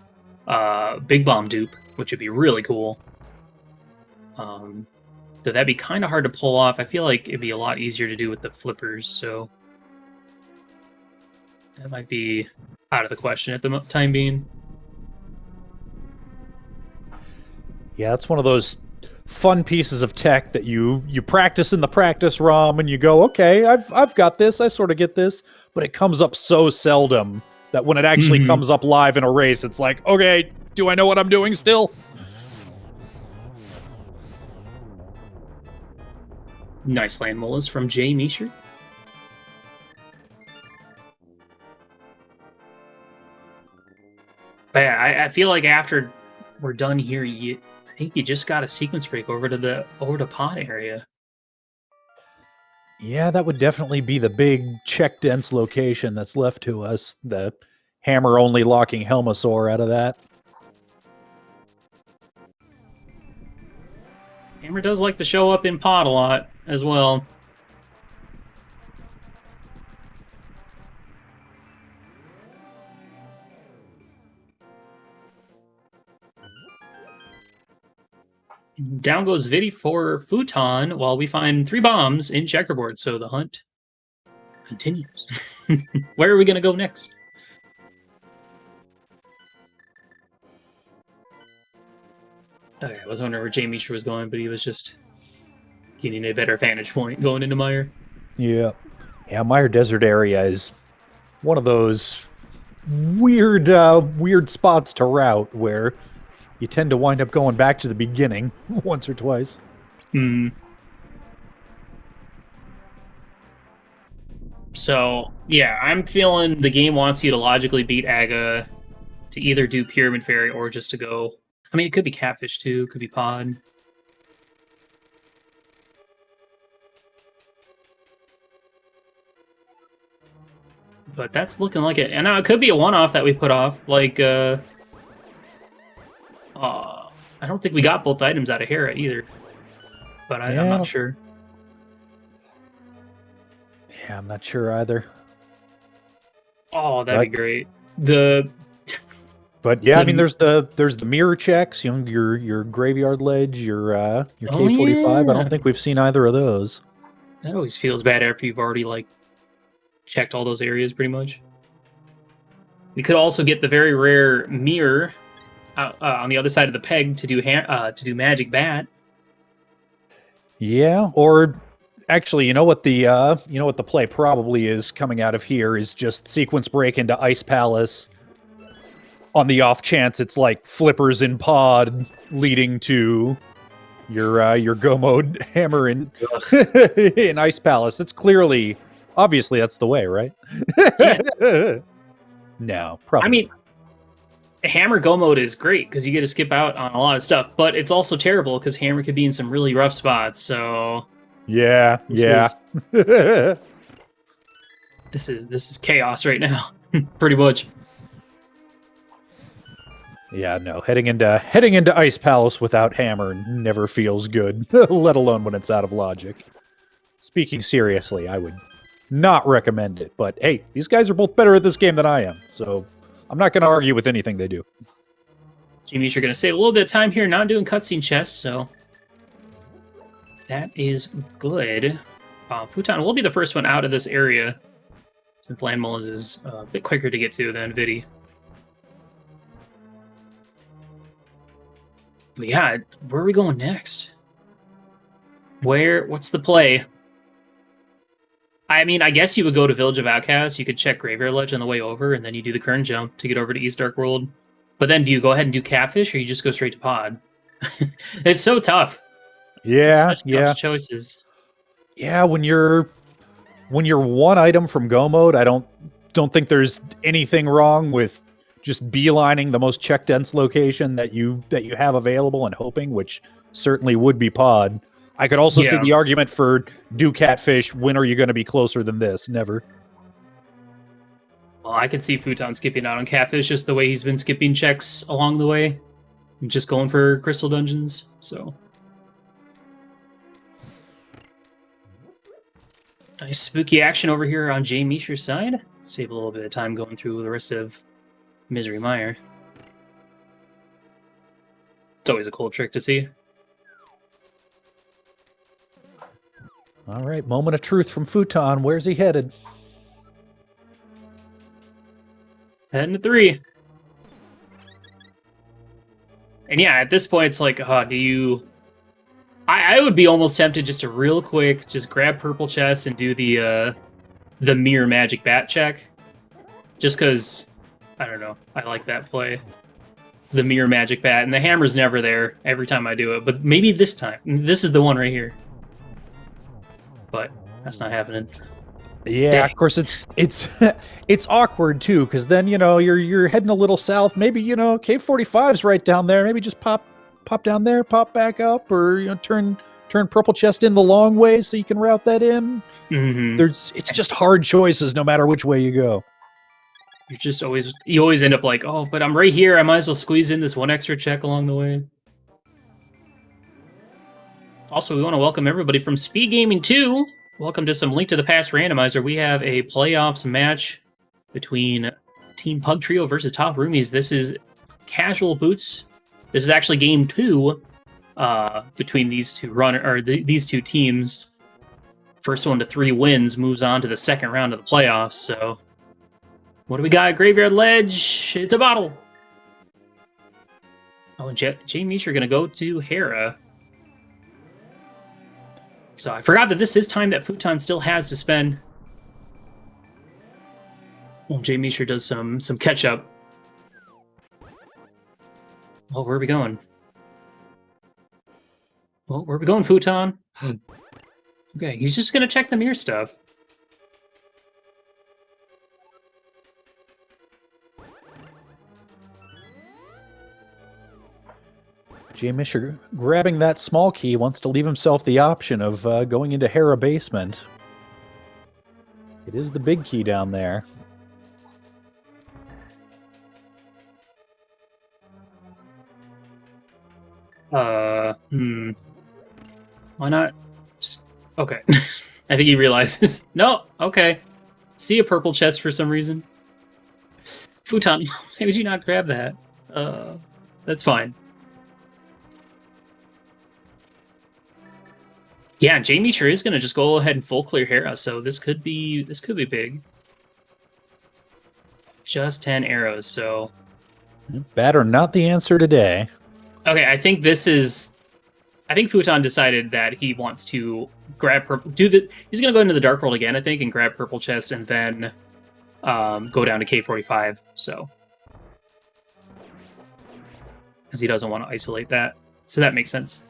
Big Bomb dupe, which would be really cool. So that'd be kind of hard to pull off. I feel like it'd be a lot easier to do with the flippers, so that might be out of the question at the time being. Yeah, it's one of those fun pieces of tech that you practice in the practice ROM and you go, okay, I've got this, I sort of get this, but it comes up so seldom that when it actually comes up live in a race, it's like, okay, do I know what I'm doing still? Nice land molas from Jay Misha. But yeah, I feel like after we're done here, I think you just got a sequence break over to pod area. Yeah, that would definitely be the big check dense location that's left to us. The hammer only locking Helmasaur out of that. Hammer does like to show up in pod a lot as well. Down goes Viddy for Futon while we find 3 bombs in checkerboard, so the hunt continues. Where are we going to go next? Okay, I was wondering where Jay Misha was going, but he was just getting a better vantage point going into Mire. Yeah. Yeah, Mire Desert area is one of those weird spots to route where you tend to wind up going back to the beginning once or twice. Hmm. So, yeah, I'm feeling the game wants you to logically beat Aga to either do Pyramid Fairy or just to go... I mean, it could be Catfish, too. It could be Pod. But that's looking like it. And now it could be a one-off that we put off. Like, I don't think we got both items out of Hera either. But I'm not sure. Yeah, I'm not sure either. Oh, that'd be great. But yeah, I mean, there's the mirror checks, you know, your graveyard ledge, your K45. Yeah. I don't think we've seen either of those. That always feels bad after you've already like checked all those areas pretty much. We could also get the very rare mirror on the other side of the peg to do Magic Bat. Yeah, or actually, you know what the play probably is coming out of here is just sequence break into Ice Palace. On the off chance it's like flippers in pod leading to your go mode hammer in in Ice Palace. That's clearly, obviously, that's the way, right? Yeah. No, probably. I mean, Hammer go mode is great because you get to skip out on a lot of stuff, but it's also terrible because Hammer could be in some really rough spots. So yeah. This is chaos right now, pretty much. Yeah, no. Heading into Ice Palace without Hammer never feels good, let alone when it's out of logic. Speaking seriously, I would not recommend it. But hey, these guys are both better at this game than I am, so I'm not going to argue with anything they do. Jimmy's, you're going to save a little bit of time here, not doing cutscene chests, so that is good. Futon will be the first one out of this area, since Land Mullins is a bit quicker to get to than Vidi. But yeah, where are we going next? What's the play? I mean, I guess you would go to Village of Outcasts, you could check Graveyard Ledge on the way over, and then you do the current jump to get over to East Dark World. But then do you go ahead and do Catfish, or you just go straight to Pod? It's so tough. Yeah, Such tough choices. Yeah, when you're one item from Go mode, I don't think there's anything wrong with just beelining the most check dense location that you have available and hoping, which certainly would be Pod. I could also see the argument for do Catfish. When are you going to be closer than this? Never. Well, I could see Futon skipping out on Catfish just the way he's been skipping checks along the way. And just going for Crystal Dungeons, so. Nice spooky action over here on Jay Misher's side. Save a little bit of time going through the rest of Misery Mire. It's always a cool trick to see. All right, moment of truth from Futon. Where's he headed? Heading to 3. And yeah, at this point, it's like, do you... I would be almost tempted just to real quick just grab Purple Chest and do the Mirror Magic Bat check. Just because, I don't know, I like that play. The Mirror Magic Bat, and the hammer's never there every time I do it, but maybe this time. This is the one right here. But that's not happening. Yeah, dang. Of course it's awkward too, because then you're heading a little south. Maybe K45's right down there. Maybe just pop down there, pop back up, or turn Purple Chest in the long way so you can route that in. Mm-hmm. It's just hard choices no matter which way you go. You always end up like, oh, but I'm right here. I might as well squeeze in this one extra check along the way. Also, we want to welcome everybody from SpeedGaming 2. Welcome to some Link to the Past Randomizer. We have a playoffs match between Team Pugtrio versus Top Roomies. This is Casual Boots. This is actually game 2 between these two these two teams. First one to 3 wins moves on to the second round of the playoffs. So, what do we got? Graveyard Ledge. It's a bottle. Oh, and Jamie, you're going to go to Hera. So I forgot that this is time that Futon still has to spend. Well, Jay Misher does some catch up. Oh, where are we going? Well, where are we going, Futon? Okay, he's just gonna check the mirror stuff. Jay Misher grabbing that small key wants to leave himself the option of going into Hera Basement. It is the big key down there. Why not? Just okay. I think he realizes. No, okay. See a purple chest for some reason. Futon, why would you not grab that? That's fine. Yeah, Jamie sure is gonna just go ahead and full clear Hera, so this could be big. Just 10 arrows, so Bad or not the answer today. okay, I think Futon decided that he wants to grab he's gonna go into the Dark World again, I think, and grab purple chest and then go down to K45, so because he doesn't want to isolate that. So that makes sense.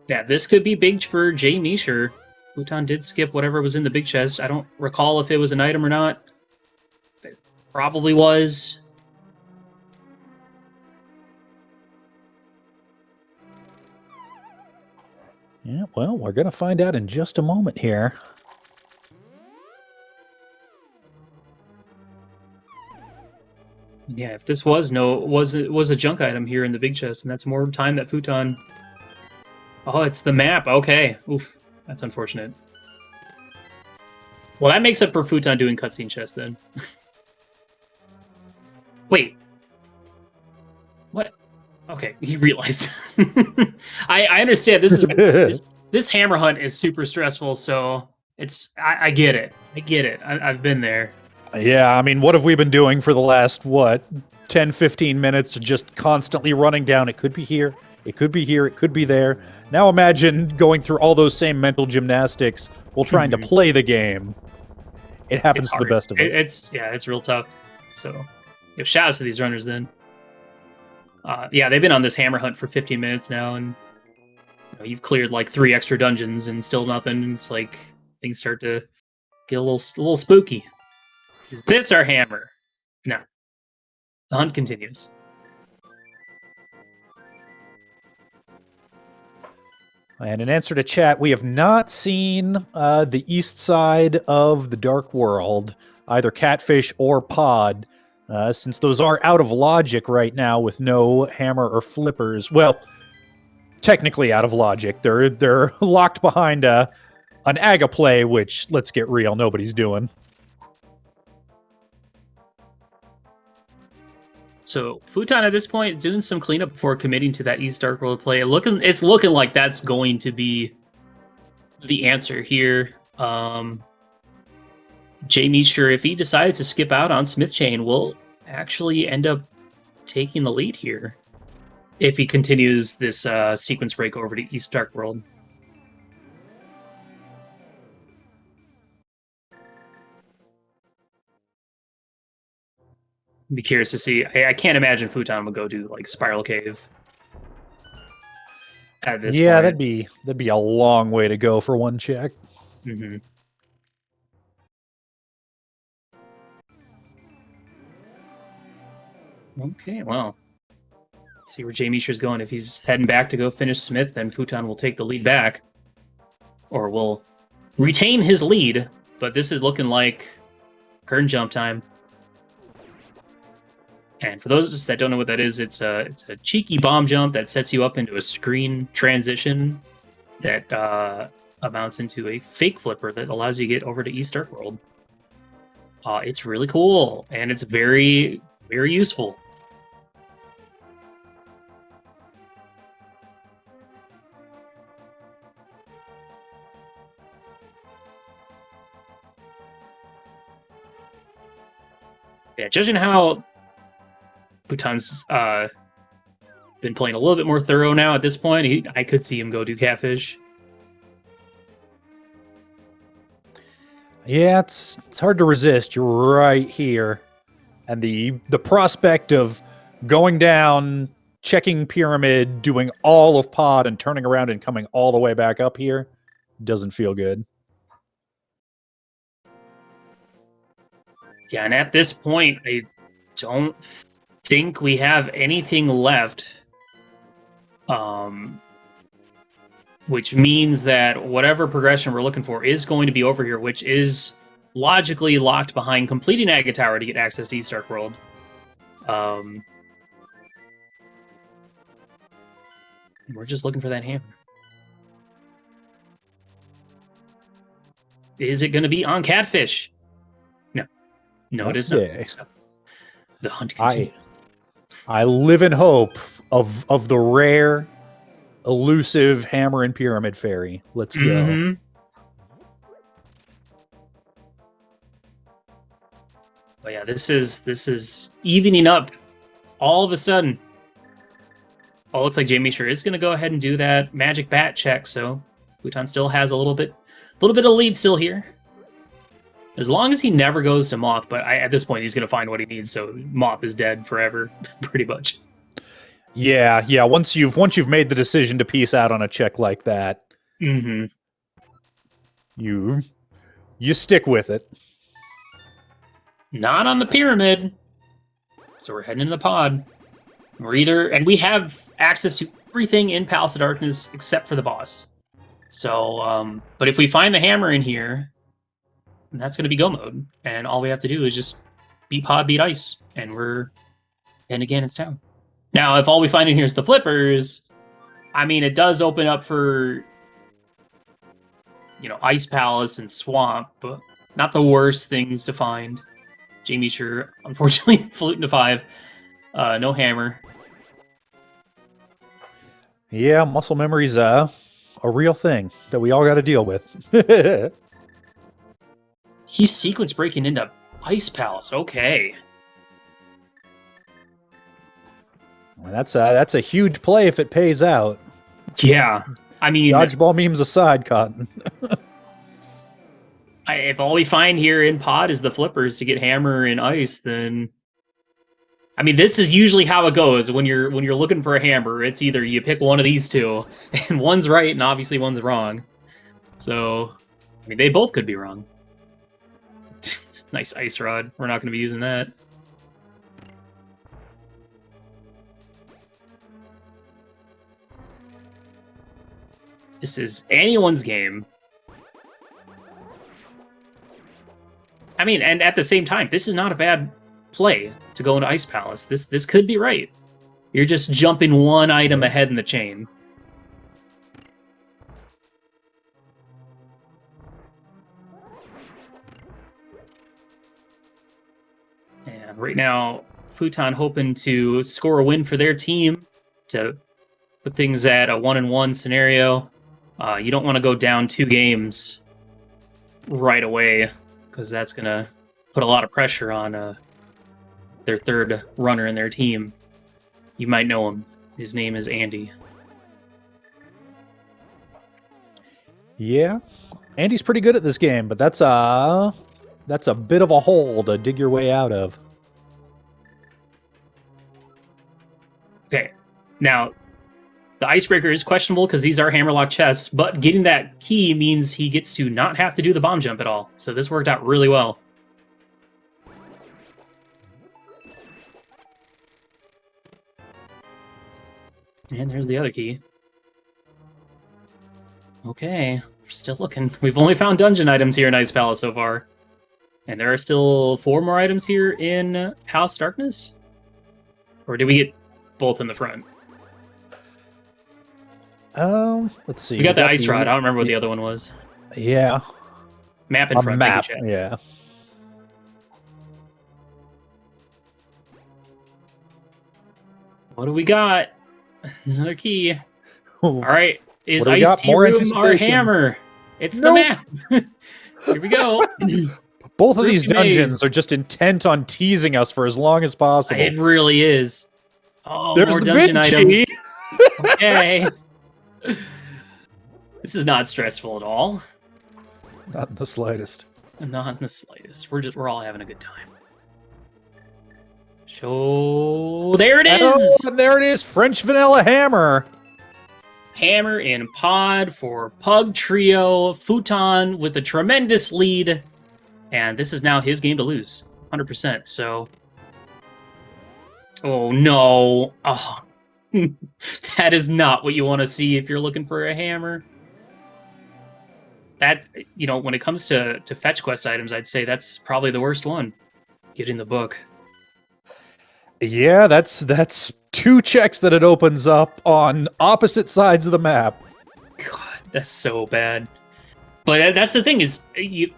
Yeah, this could be big for Jay Misher. Futon did skip whatever was in the big chest. I don't recall if it was an item or not. It probably was. Yeah, well, we're going to find out in just a moment here. Yeah, if this was a junk item here in the big chest, and that's more time that Futon. Oh, it's the map. Okay. Oof. That's unfortunate. Well, that makes up for Futon doing cutscene chest then. Wait. What? Okay, he realized. I understand this hammer hunt is super stressful, so I get it. I get it. I've been there. Yeah, I mean, what have we been doing for the last, 10, 15 minutes? Just constantly running down. It could be here. It could be here. It could be there. Now imagine going through all those same mental gymnastics while trying to play the game. It happens to the best of us. It's real tough. So, shout outs to these runners then. Yeah, they've been on this hammer hunt for 15 minutes now, and you've cleared like 3 extra dungeons and still nothing. It's like things start to get a little spooky. Is this our hammer? No. The hunt continues. And in answer to chat, we have not seen the east side of the Dark World, either Catfish or Pod, since those are out of logic right now with no hammer or flippers. Well, technically out of logic. They're locked behind an Aga play, which, let's get real, nobody's doing. So Futon at this point doing some cleanup before committing to that East Dark World play. It's looking like that's going to be the answer here. Jay Misher, if he decides to skip out on Smith Chain, will actually end up taking the lead here if he continues this sequence break over to East Dark World. Be curious to see. I can't imagine Futon would go do like Spiral Cave at this point. That'd be a long way to go for one check. Mm-hmm. Okay, well, let's see where Jay Misher's going. If he's heading back to go finish Smith, then Futon will take the lead back, or will retain his lead. But this is looking like curtain jump time. And for those that don't know what that is, it's a cheeky bomb jump that sets you up into a screen transition that amounts into a fake flipper that allows you to get over to East Dark World. It's really cool, and it's very, very useful. Yeah, judging how Futon's been playing a little bit more thorough now at this point, I could see him go do Catfish. Yeah, it's hard to resist. You're right here. And the prospect of going down, checking pyramid, doing all of pod, and turning around and coming all the way back up here doesn't feel good. Yeah, and at this point, I don't think we have anything left. Which means that whatever progression we're looking for is going to be over here, which is logically locked behind completing Aga Tower to get access to East Dark World. We're just looking for that hammer. Is it going to be on Catfish? No. No, it is not. So, the hunt continues. I live in hope of the rare, elusive hammer and pyramid fairy. Let's go. But yeah, this is evening up all of a sudden. Oh, it looks like Jamie sure is going to go ahead and do that magic bat check. So Futon still has a little bit of lead still here. As long as he never goes to Moth, but at this point he's going to find what he needs. So Moth is dead forever, pretty much. Yeah. Once you've made the decision to peace out on a check like that, you stick with it. Not on the pyramid. So we're heading into the pod. And we have access to everything in Palace of Darkness except for the boss. So, but if we find the hammer in here, that's going to be go mode. And all we have to do is just beat pod, beat ice. And we're in Ganon's town. Now, if all we find in here is the flippers, I mean, it does open up for, Ice Palace and Swamp, but not the worst things to find. Jamie sure, unfortunately, fluting to 5. No hammer. Yeah, muscle memory's a real thing that we all got to deal with. He's sequence breaking into Ice Palace. Okay. Well, that's a huge play if it pays out. Yeah, I mean, dodgeball memes aside, Cotton. If all we find here in pod is the flippers to get hammer and ice, then I mean, this is usually how it goes when you're looking for a hammer. It's either you pick one of these two, and one's right, and obviously one's wrong. So, I mean, they both could be wrong. Nice ice rod. We're not going to be using that. This is anyone's game. I mean, and at the same time, this is not a bad play to go into Ice Palace. This could be right. You're just jumping one item ahead in the chain. Yeah, right now, Futon hoping to score a win for their team to put things at a 1-1 scenario. You don't want to go down 2 games right away, because that's going to put a lot of pressure on their third runner in their team. You might know him. His name is Andy. Yeah, Andy's pretty good at this game, but that's a bit of a hole to dig your way out of. Okay, now the icebreaker is questionable because these are hammerlock chests, but getting that key means he gets to not have to do the bomb jump at all. So this worked out really well. And there's the other key. Okay, we're still looking. We've only found dungeon items here in Ice Palace so far. And there are still 4 more items here in House Darkness? Or did we get both in the front? Let's see. We got the ice rod. I don't remember what the other one was. Yeah. Map in front. Map, yeah. What do we got? There's another key. All right. Is Ice Tea More Room our hammer? It's the map. Here we go. Both of these dungeons are just intent on teasing us for as long as possible. It really is. Oh, there's more the dungeon items. key. Okay. This is not stressful at all. Not in the slightest. Not in the slightest. We're all having a good time. So there it is. Oh, there it is. French vanilla hammer. Hammer in pod for Pugtrio. Futon with a tremendous lead. And this is now his game to lose. 100%. So. Oh, no. Oh. That is not what you want to see if you're looking for a hammer. That, you know, when it comes to fetch quest items, I'd say that's probably the worst one. Getting the book. Yeah, that's 2 checks that it opens up on opposite sides of the map. God, that's so bad. But that's the thing is, you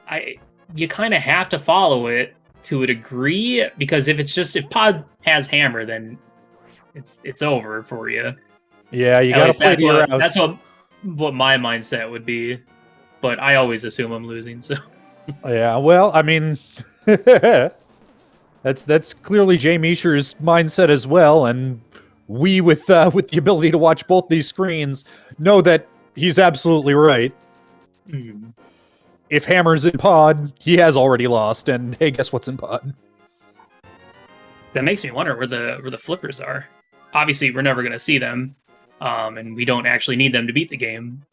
kind of have to follow it to a degree, because if Pod has hammer, then it's over for you. Yeah, you gotta play the routes. That's what my mindset would be. But I always assume I'm losing, so. Yeah, well, I mean, that's clearly Jay Meisher's mindset as well, and we, with the ability to watch both these screens, know that he's absolutely right. Mm. If Hammer's in pod, he has already lost, and hey, guess what's in pod? That makes me wonder where the flippers are. Obviously, we're never going to see them, and we don't actually need them to beat the game.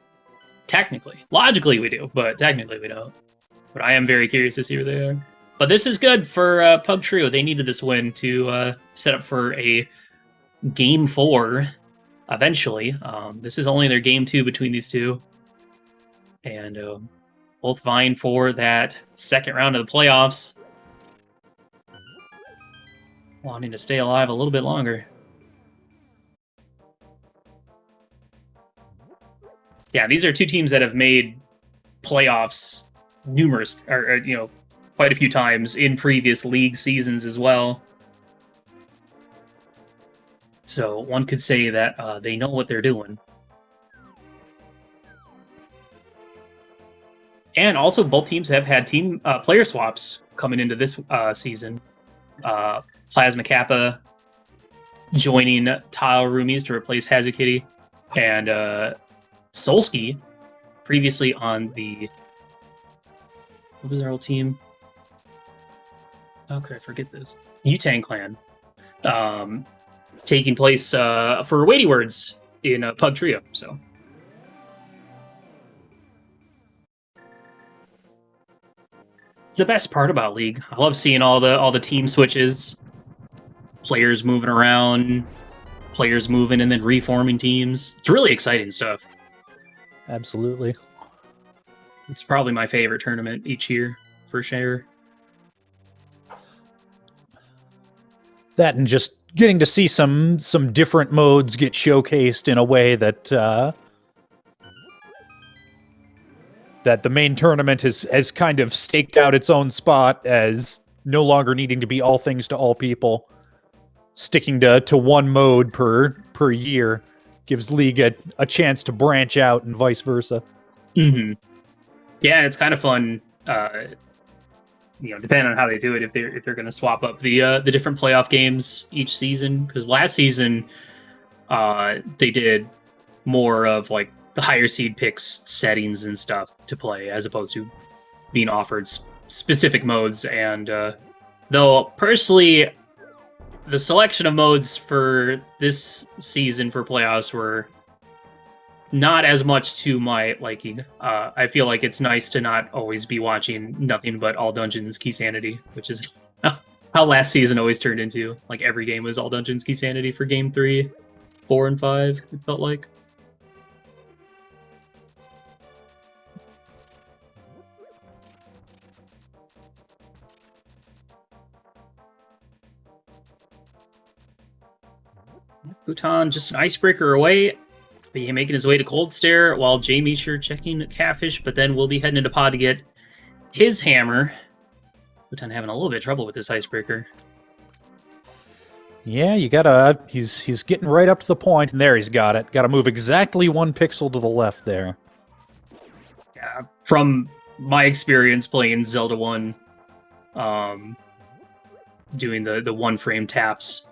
Technically. Logically, we do, but technically we don't. But I am very curious to see where they are. But this is good for Pugtrio. They needed this win to set up for a Game 4 eventually. This is only their Game 2 between these two. And both vying for that second round of the playoffs. Wanting to stay alive a little bit longer. Yeah, these are two teams that have made playoffs quite a few times in previous league seasons as well. So one could say that they know what they're doing. And also, both teams have had team player swaps coming into this season. Plasma Kappa joining Tile Roomies to replace Hazukitty, and Solski, previously on the... What was our old team? How could I forget this? Yutang Clan. Taking place for Weighty Words in Pugtrio, so... It's the best part about League. I love seeing all the team switches, players moving around, players moving and then reforming teams. It's really exciting stuff. Absolutely. It's probably my favorite tournament each year, for sure. That and just getting to see some different modes get showcased in a way that that the main tournament has kind of staked out its own spot as no longer needing to be all things to all people. Sticking to one mode per year gives League a chance to branch out and vice versa. Mm-hmm. Yeah, it's kind of fun, depending on how they do it, if they're going to swap up the different playoff games each season. Because last season, they did more of like the higher seed picks settings and stuff to play, as opposed to being offered specific modes. And though personally, the selection of modes for this season for playoffs were not as much to my liking. I feel like it's nice to not always be watching nothing but All Dungeons Key Sanity, which is how last season always turned into. Like every game was All Dungeons Key Sanity for Game 3, 4, and 5, it felt like. Futon just an icebreaker away. But he's making his way to Cold Stare while Jay Meisher checking Catfish, but then we'll be heading into pod to get his hammer. Futon having a little bit of trouble with this icebreaker. Yeah, you gotta... He's getting right up to the point, and there he's got it. Gotta move exactly 1 pixel to the left there. Yeah, from my experience playing Zelda 1, doing the one-frame taps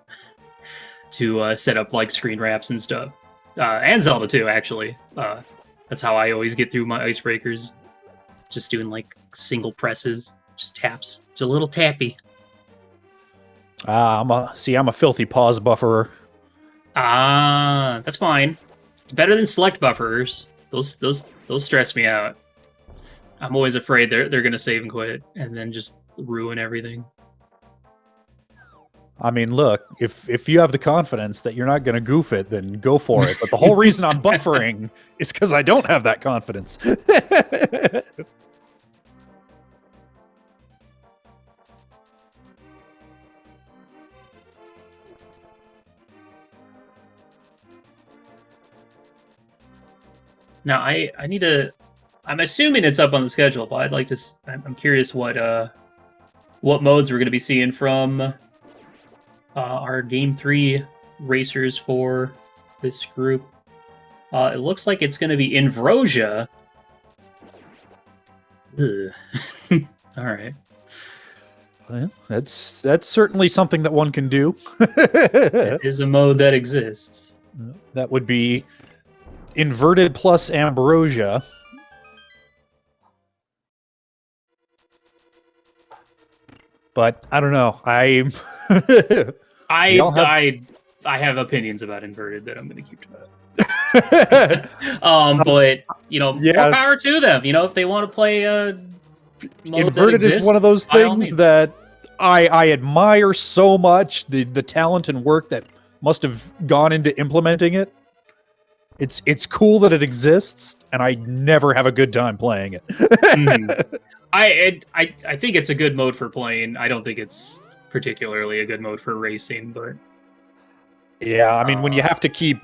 to set up like screen wraps and stuff. And Zelda 2, actually. That's how I always get through my icebreakers. Just doing like single presses, just taps. It's a little tappy. I'm a filthy pause bufferer. Ah, that's fine. It's better than select buffers. Those stress me out. I'm always afraid they're gonna save and quit and then just ruin everything. I mean, look, if you have the confidence that you're not going to goof it, then go for it. But the whole reason I'm buffering is because I don't have that confidence. Now I need to. I'm assuming it's up on the schedule, but I'd like to. I'm curious what modes we're going to be seeing from our Game 3 racers for this group. It looks like it's going to be Invrosia. All right. Well, that's certainly something that one can do. It is a mode that exists. That would be Inverted plus Ambrosia. But I don't know. I have opinions about Inverted that I'm going to keep to. But more power to them. If they want to play mode Inverted exists, is one of those things that I admire so much. The talent and work that must have gone into implementing it. It's cool that it exists, and I never have a good time playing it. I think it's a good mode for playing. I don't think it's particularly a good mode for racing, but yeah, I mean, when you have to keep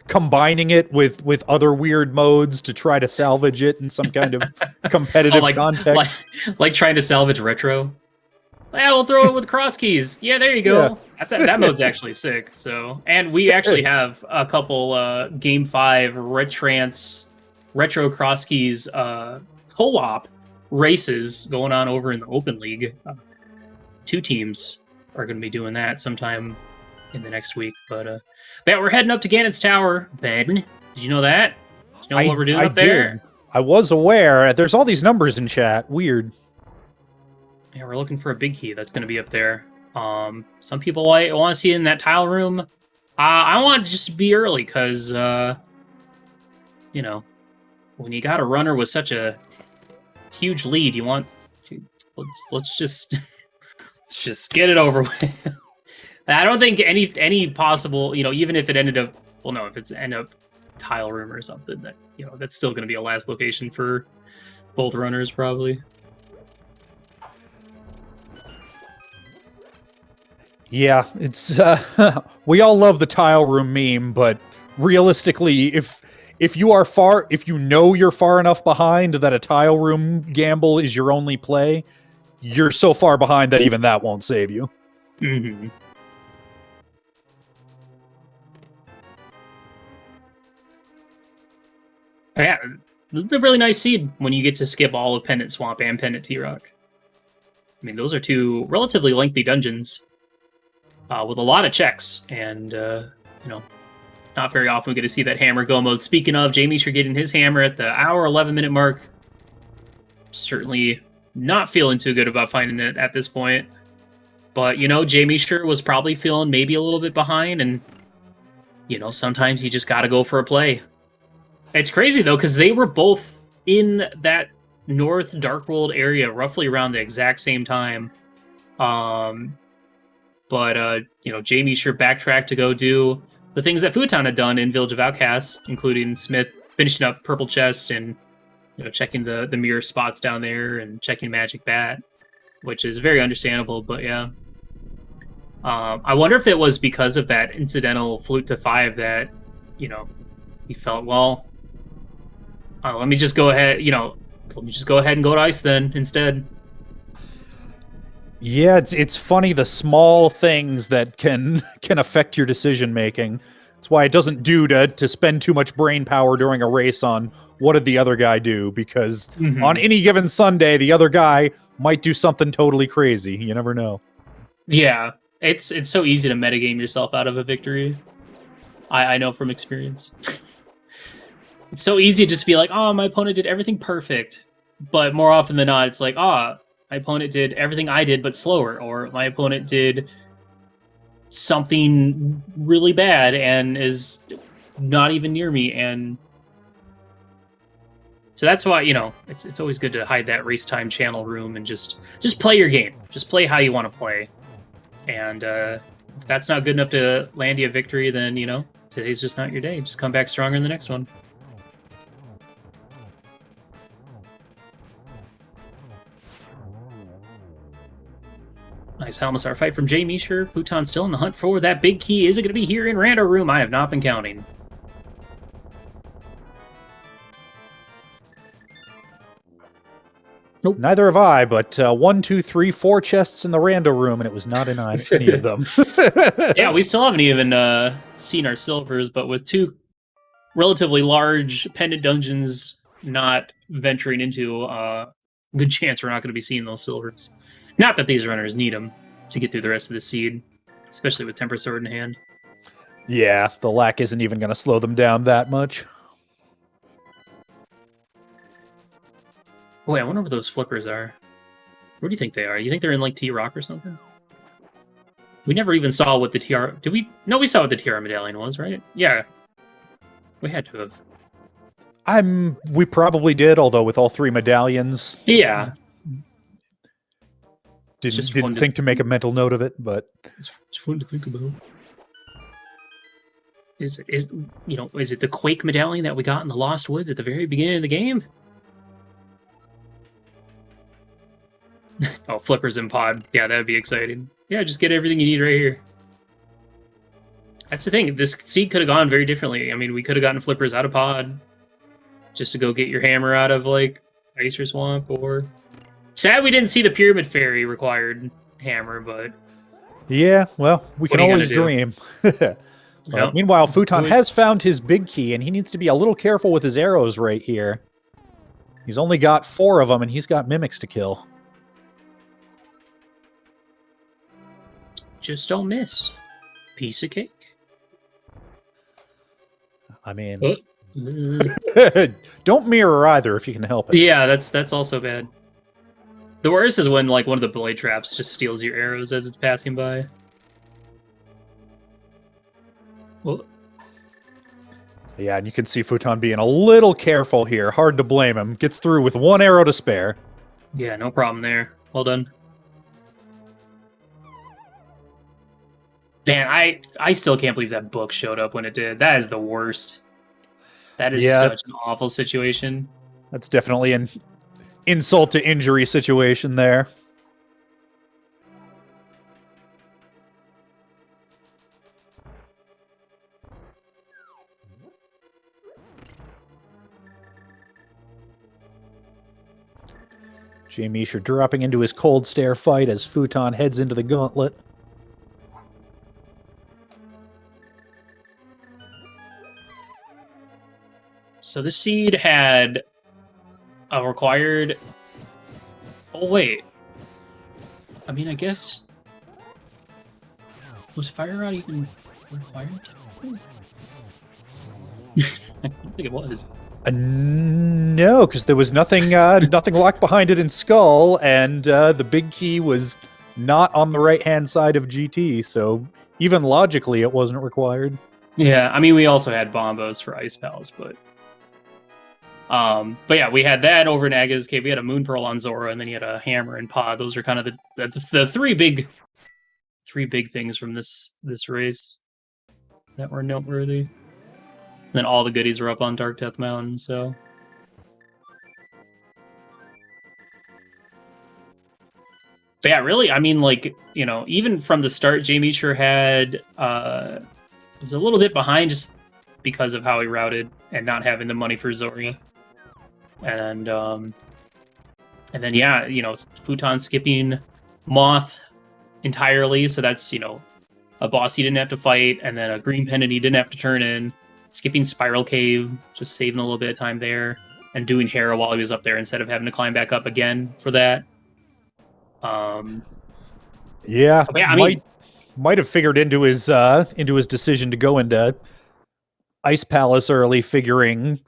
combining it with other weird modes to try to salvage it in some kind of competitive context, like trying to salvage retro. Yeah, we'll throw it with cross keys. Yeah, there you go. Yeah. That mode's actually sick. So, and we actually have a couple Game 5 retro cross keys co-op races going on over in the Open League. 2 teams are going to be doing that sometime in the next week. But yeah, we're heading up to Ganon's Tower. Ben, did you know that? Did you know what we're doing up there? I was aware. There's all these numbers in chat. Weird. Yeah, we're looking for a big key that's going to be up there. Some people want to see it in that tile room. I want to just be early because, when you got a runner with such a huge lead, you want to let's just get it over with. I don't think any possible, even if it ended up, if it's ended up tile room or something, that that's still going to be a last location for both runners probably. Yeah, it's we all love the tile room meme, but realistically, if you know you're far enough behind that a tile room gamble is your only play, you're so far behind that even that won't save you. Mm-hmm. Yeah, it's a really nice seed when you get to skip all of Pendant Swamp and Pendant T-Rock. I mean, those are 2 relatively lengthy dungeons. With a lot of checks, and not very often we get to see that hammer go mode. Speaking of, Jamie sure getting his hammer at the hour 11-minute mark. Certainly not feeling too good about finding it at this point, but Jamie sure was probably feeling maybe a little bit behind, and sometimes you just got to go for a play. It's crazy though because they were both in that North Dark World area roughly around the exact same time. But Jamie sure backtracked to go do the things that Futon had done in Village of Outcasts, including Smith finishing up Purple Chest and checking the mirror spots down there and checking Magic Bat, which is very understandable. But yeah, I wonder if it was because of that incidental flute to 5 that he felt, well, let me just go ahead and go to ice then instead. Yeah, it's funny the small things that can affect your decision making. That's why it doesn't do to spend too much brain power during a race on what did the other guy do, because on any given Sunday the other guy might do something totally crazy. You never know. Yeah, it's so easy to metagame yourself out of a victory. I know from experience. It's so easy to just be like, oh, my opponent did everything perfect. but more often than not, it's like, my opponent did everything I did but slower, or my opponent did something really bad and is not even near me. And so that's why, it's always good to hide that race time channel room and just play your game. Just play how you want to play. And if that's not good enough to land you a victory, then, today's just not your day. Just come back stronger in the next one. Nice Helmasar fight from Jay Misher. Futon still in the hunt for that big key. Is it going to be here in Rando Room? I have not been counting. Nope. Neither have I, but 1, 2, 3, 4 chests in the Rando Room, and it was not in any of them. Yeah, we still haven't even seen our silvers, but with 2 relatively large pendant dungeons not venturing into, good chance we're not going to be seeing those silvers. Not that these runners need them to get through the rest of the seed, especially with Temper Sword in hand. Yeah, the lack isn't even going to slow them down that much. Wait, I wonder where those flippers are. Where do you think they are? You think they're in, like, T-Rock or something? We never even saw what the TR... Did we? No, we saw what the TR medallion was, right? Yeah. We had to have. We probably did, although with all 3 medallions... Yeah. Didn't think to make a mental note of it, but... It's fun to think about. Is it the Quake medallion that we got in the Lost Woods at the very beginning of the game? Oh, flippers in pod. Yeah, that'd be exciting. Yeah, just get everything you need right here. That's the thing. This seed could have gone very differently. I mean, we could have gotten flippers out of pod just to go get your hammer out of, like, Icer Swamp, or... Sad we didn't see the Pyramid Fairy required hammer, but... Yeah, well, we can always dream. Yep. Meanwhile, Futon has found his big key, and he needs to be a little careful with his arrows right here. He's only got 4 of them, and he's got mimics to kill. Just don't miss. Piece of cake. I mean... Don't mirror either if you can help it. Yeah, that's also bad. The worst is when, like, one of the blade traps just steals your arrows as it's passing by. Well, yeah, and you can see Futon being a little careful here. Hard to blame him. Gets through with 1 arrow to spare. Yeah, no problem there. Well done. Man, I still can't believe that book showed up when it did. That is the worst. That is such an awful situation. That's definitely an insult to injury situation there. Jay Misher dropping into his cold stare fight as Futon heads into the gauntlet. So the seed had a required... Oh, wait. I mean, I guess... Was Fire Rod even required? I don't think it was. No, because there was nothing nothing locked behind it in Skull, and the big key was not on the right-hand side of GT, so even logically it wasn't required. Yeah, I mean, we also had Bombos for Ice Pals, but yeah, we had that over in Aga's Cave. We had a Moon Pearl on Zora, and then you had a Hammer and Pod. Those are kind of the three big things from this race that were noteworthy. And then all the goodies were up on Dark Death Mountain, so... But yeah, really, I mean, like, you know, even from the start, Jamie sure had... was a little bit behind just because of how he routed and not having the money for Zora. And then, yeah, you know, Futon skipping Moth entirely, so that's, you know, a boss he didn't have to fight, and then a green pendant he didn't have to turn in. Skipping Spiral Cave, just saving a little bit of time there, and doing Hera while he was up there instead of having to climb back up again for that. Yeah, I mean, might have figured into his decision to go into Ice Palace early, figuring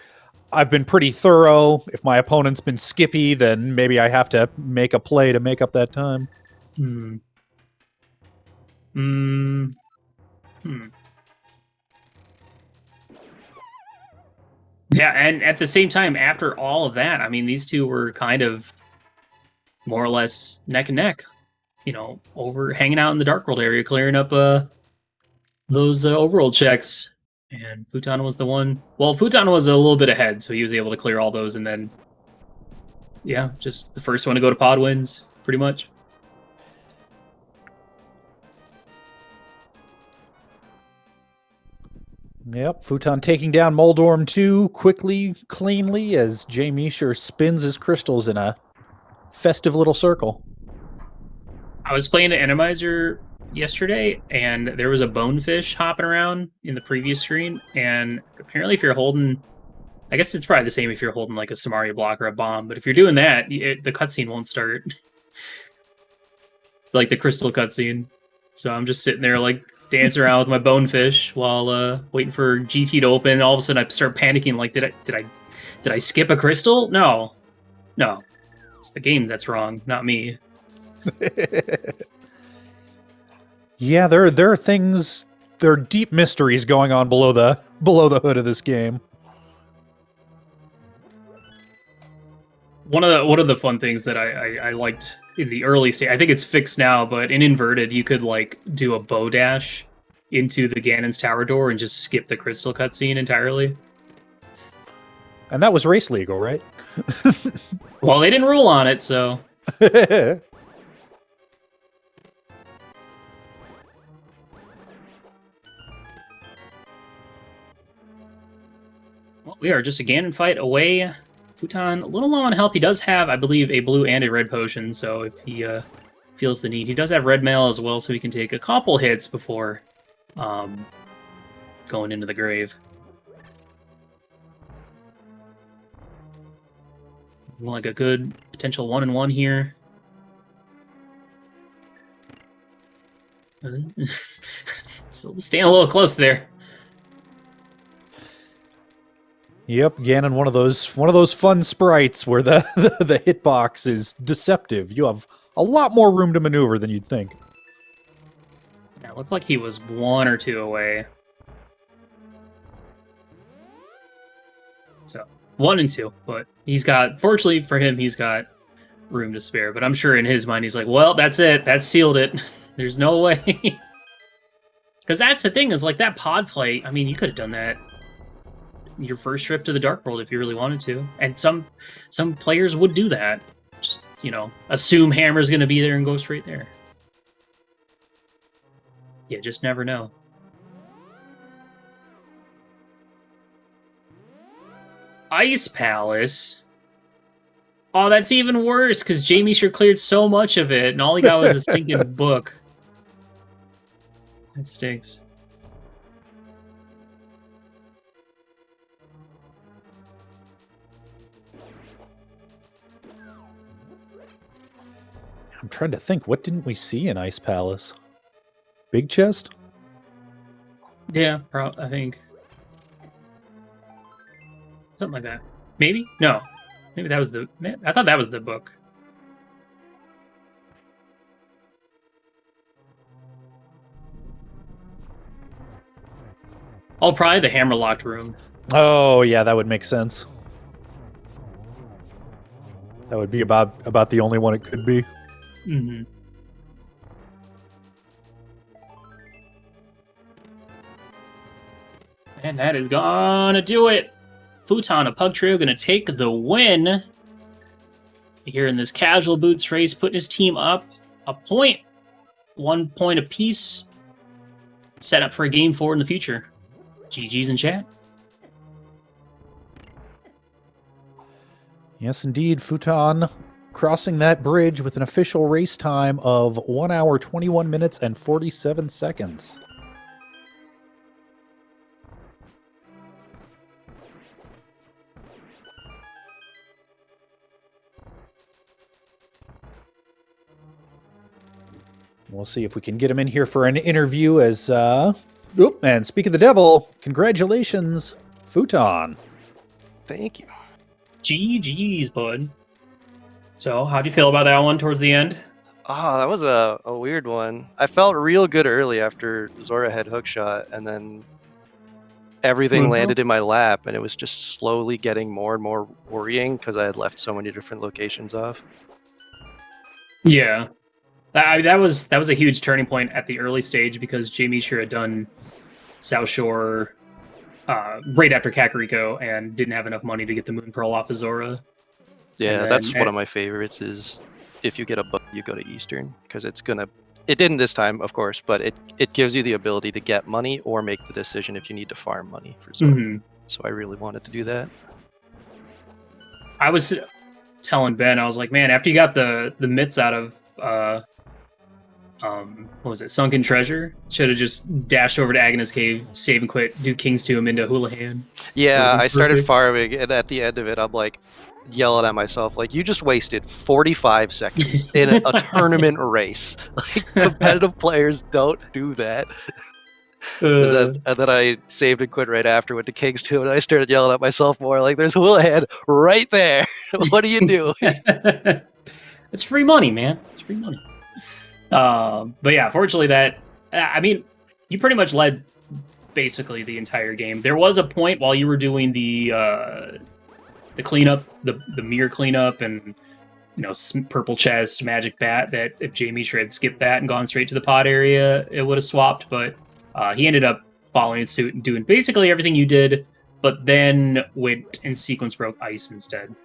I've been pretty thorough. If my opponent's been skippy, then maybe I have to make a play to make up that time. Hmm. Hmm. Yeah, and at the same time, after all of that, I mean, these two were kind of more or less neck and neck. You know, over hanging out in the Dark World area, clearing up those overworld checks. And Futon was the one. Well, Futon was a little bit ahead, so he was able to clear all those, and then yeah, just the first one to go to pod wins, pretty much. Yep, Futon taking down Moldorm 2 quickly, cleanly, as Jay Meisher spins his crystals in a festive little circle. I was playing the Randomizer yesterday, and there was a bonefish hopping around in the previous screen, and apparently if you're holding... I guess it's probably the same if you're holding like a Samaria block or a bomb, but if you're doing that, the cutscene won't start. Like the crystal cutscene. So I'm just sitting there like dancing around with my bonefish while waiting for GT to open. All of a sudden I start panicking like did I skip a crystal? No. It's the game that's wrong, not me. Yeah, there are things, there are deep mysteries going on below the hood of this game. One of the fun things that I liked in the early stage, I think it's fixed now, but in Inverted, you could like do a bow dash into the Ganon's tower door and just skip the crystal cutscene entirely. And that was race legal, right? Well, they didn't rule on it, so... Well, we are just a Ganon fight away. Futon, a little low on health. He does have, I believe, a blue and a red potion, so if he feels the need. He does have red mail as well, so he can take a couple hits before going into the grave. Like a good potential 1-1 here. Still staying a little close there. Yep, Ganon, one of those fun sprites where the hitbox is deceptive. You have a lot more room to maneuver than you'd think. Yeah, it looked like he was 1 or 2 away. So 1 and 2, but he's got, fortunately for him, he's got room to spare. But I'm sure in his mind he's like, well, that's it. That sealed it. There's no way. Because that's the thing, is like that pod play, I mean, you could have done that your first trip to the Dark World if you really wanted to. And some players would do that. Just, you know, assume Hammer's going to be there and go straight there. You just never know. Ice Palace? Oh, that's even worse, because Jamie sure cleared so much of it, and all he got was a stinking book. That stinks. I'm trying to think, what didn't we see in Ice Palace? Big chest? Yeah, I think. Something like that. Maybe? No. Maybe that was the... I thought that was the book. Oh, probably the hammer-locked room. Oh, yeah, that would make sense. That would be about the only one it could be. Mm-hmm. And that is gonna do it. Futon of Pugtrio gonna take the win here in this casual boots race, putting his team up a point, 1 point apiece. Set up for a game 4 in the future. GG's in chat. Yes, indeed, Futon crossing that bridge with an official race time of 1 hour, 21 minutes, and 47 seconds. We'll see if we can get him in here for an interview as, and speak of the devil, congratulations, Futon. Thank you. GG's, bud. So, how do you feel about that one towards the end? Oh, that was a weird one. I felt real good early after Zora had hookshot, and then everything landed in my lap, and it was just slowly getting more and more worrying because I had left so many different locations off. Yeah. That was a huge turning point at the early stage because Jamie sure had done South Shore right after Kakariko and didn't have enough money to get the Moon Pearl off of Zora. Yeah, that's one of my favorites is if you get a bug, you go to Eastern because it's gonna. It didn't this time, of course, but it gives you the ability to get money or make the decision if you need to farm money for Zora. So I really wanted to do that. I was telling Ben, I was like, man, after you got the mitts out of what was it, Sunken Treasure, should have just dashed over to Agnes Cave, save and quit, do King's Tomb into Houlihan. Yeah, I started farming, and at the end of it, I'm like yelling at myself, like, you just wasted 45 seconds in a tournament race. Like, competitive players don't do that. And then I saved and quit right after, went to King's Tomb, and I started yelling at myself more, like, there's Houlihan right there. What are you doing? It's free money, man. It's free money. But yeah, fortunately I mean, you pretty much led basically the entire game. There was a point while you were doing the cleanup, the mirror cleanup, and purple chest, magic bat, that if Jamie had skipped that and gone straight to the pod area, it would have swapped. But he ended up following suit and doing basically everything you did, but then went and sequence broke ice instead.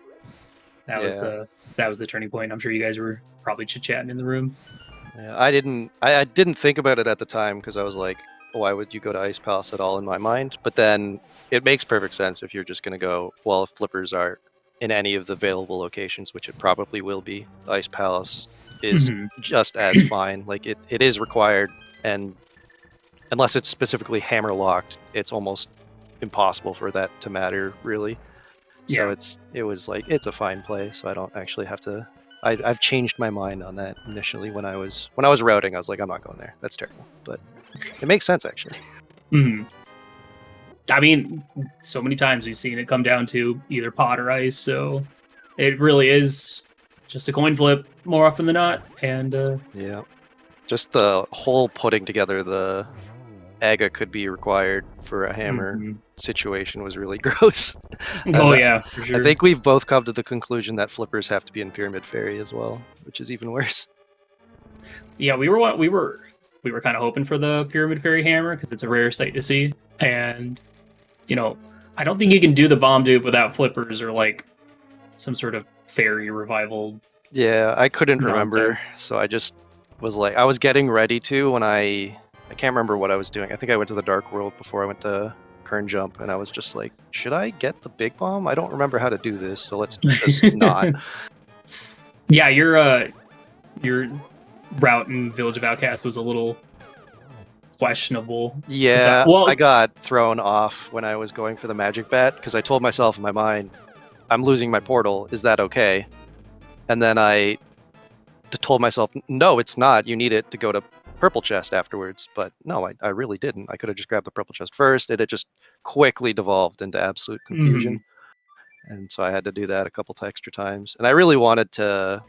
That was the turning point. I'm sure you guys were probably chit-chatting in the room. Yeah, I didn't think about it at the time because I was like, why would you go to Ice Palace at all in my mind? But then it makes perfect sense if you're just going to go, well, if flippers are in any of the available locations, which it probably will be, Ice Palace is just as fine. Like it is required, and unless it's specifically hammer locked, it's almost impossible for that to matter, really. So it was like, it's a fine play, so I don't actually have to. I've changed my mind on that initially when I was routing. I was like, I'm not going there. That's terrible. But it makes sense, actually. I mean, so many times we've seen it come down to either pot or ice, so it really is just a coin flip more often than not. And yeah, just the whole putting together the Aga could be required for a hammer situation was really gross. Oh yeah, for sure. I think we've both come to the conclusion that flippers have to be in Pyramid Fairy as well, which is even worse. Yeah, we were kind of hoping for the Pyramid Fairy hammer because it's a rare sight to see, and I don't think you can do the bomb dupe without flippers or like some sort of fairy revival. Yeah, I couldn't remember, so I just was like, I was getting ready to when I can't remember what I was doing. I think I went to the Dark World before I went to Kern Jump, and I was just like, should I get the big bomb? I don't remember how to do this, so let's just not. Yeah, your route in Village of Outcast was a little questionable. Yeah, I got thrown off when I was going for the magic bat because I told myself in my mind, I'm losing my portal. Is that okay? And then I told myself, no, it's not. You need it to go to purple chest afterwards. But no, I really didn't. I could have just grabbed the purple chest first, and it just quickly devolved into absolute confusion. And so I had to do that a couple extra times. And I really wanted to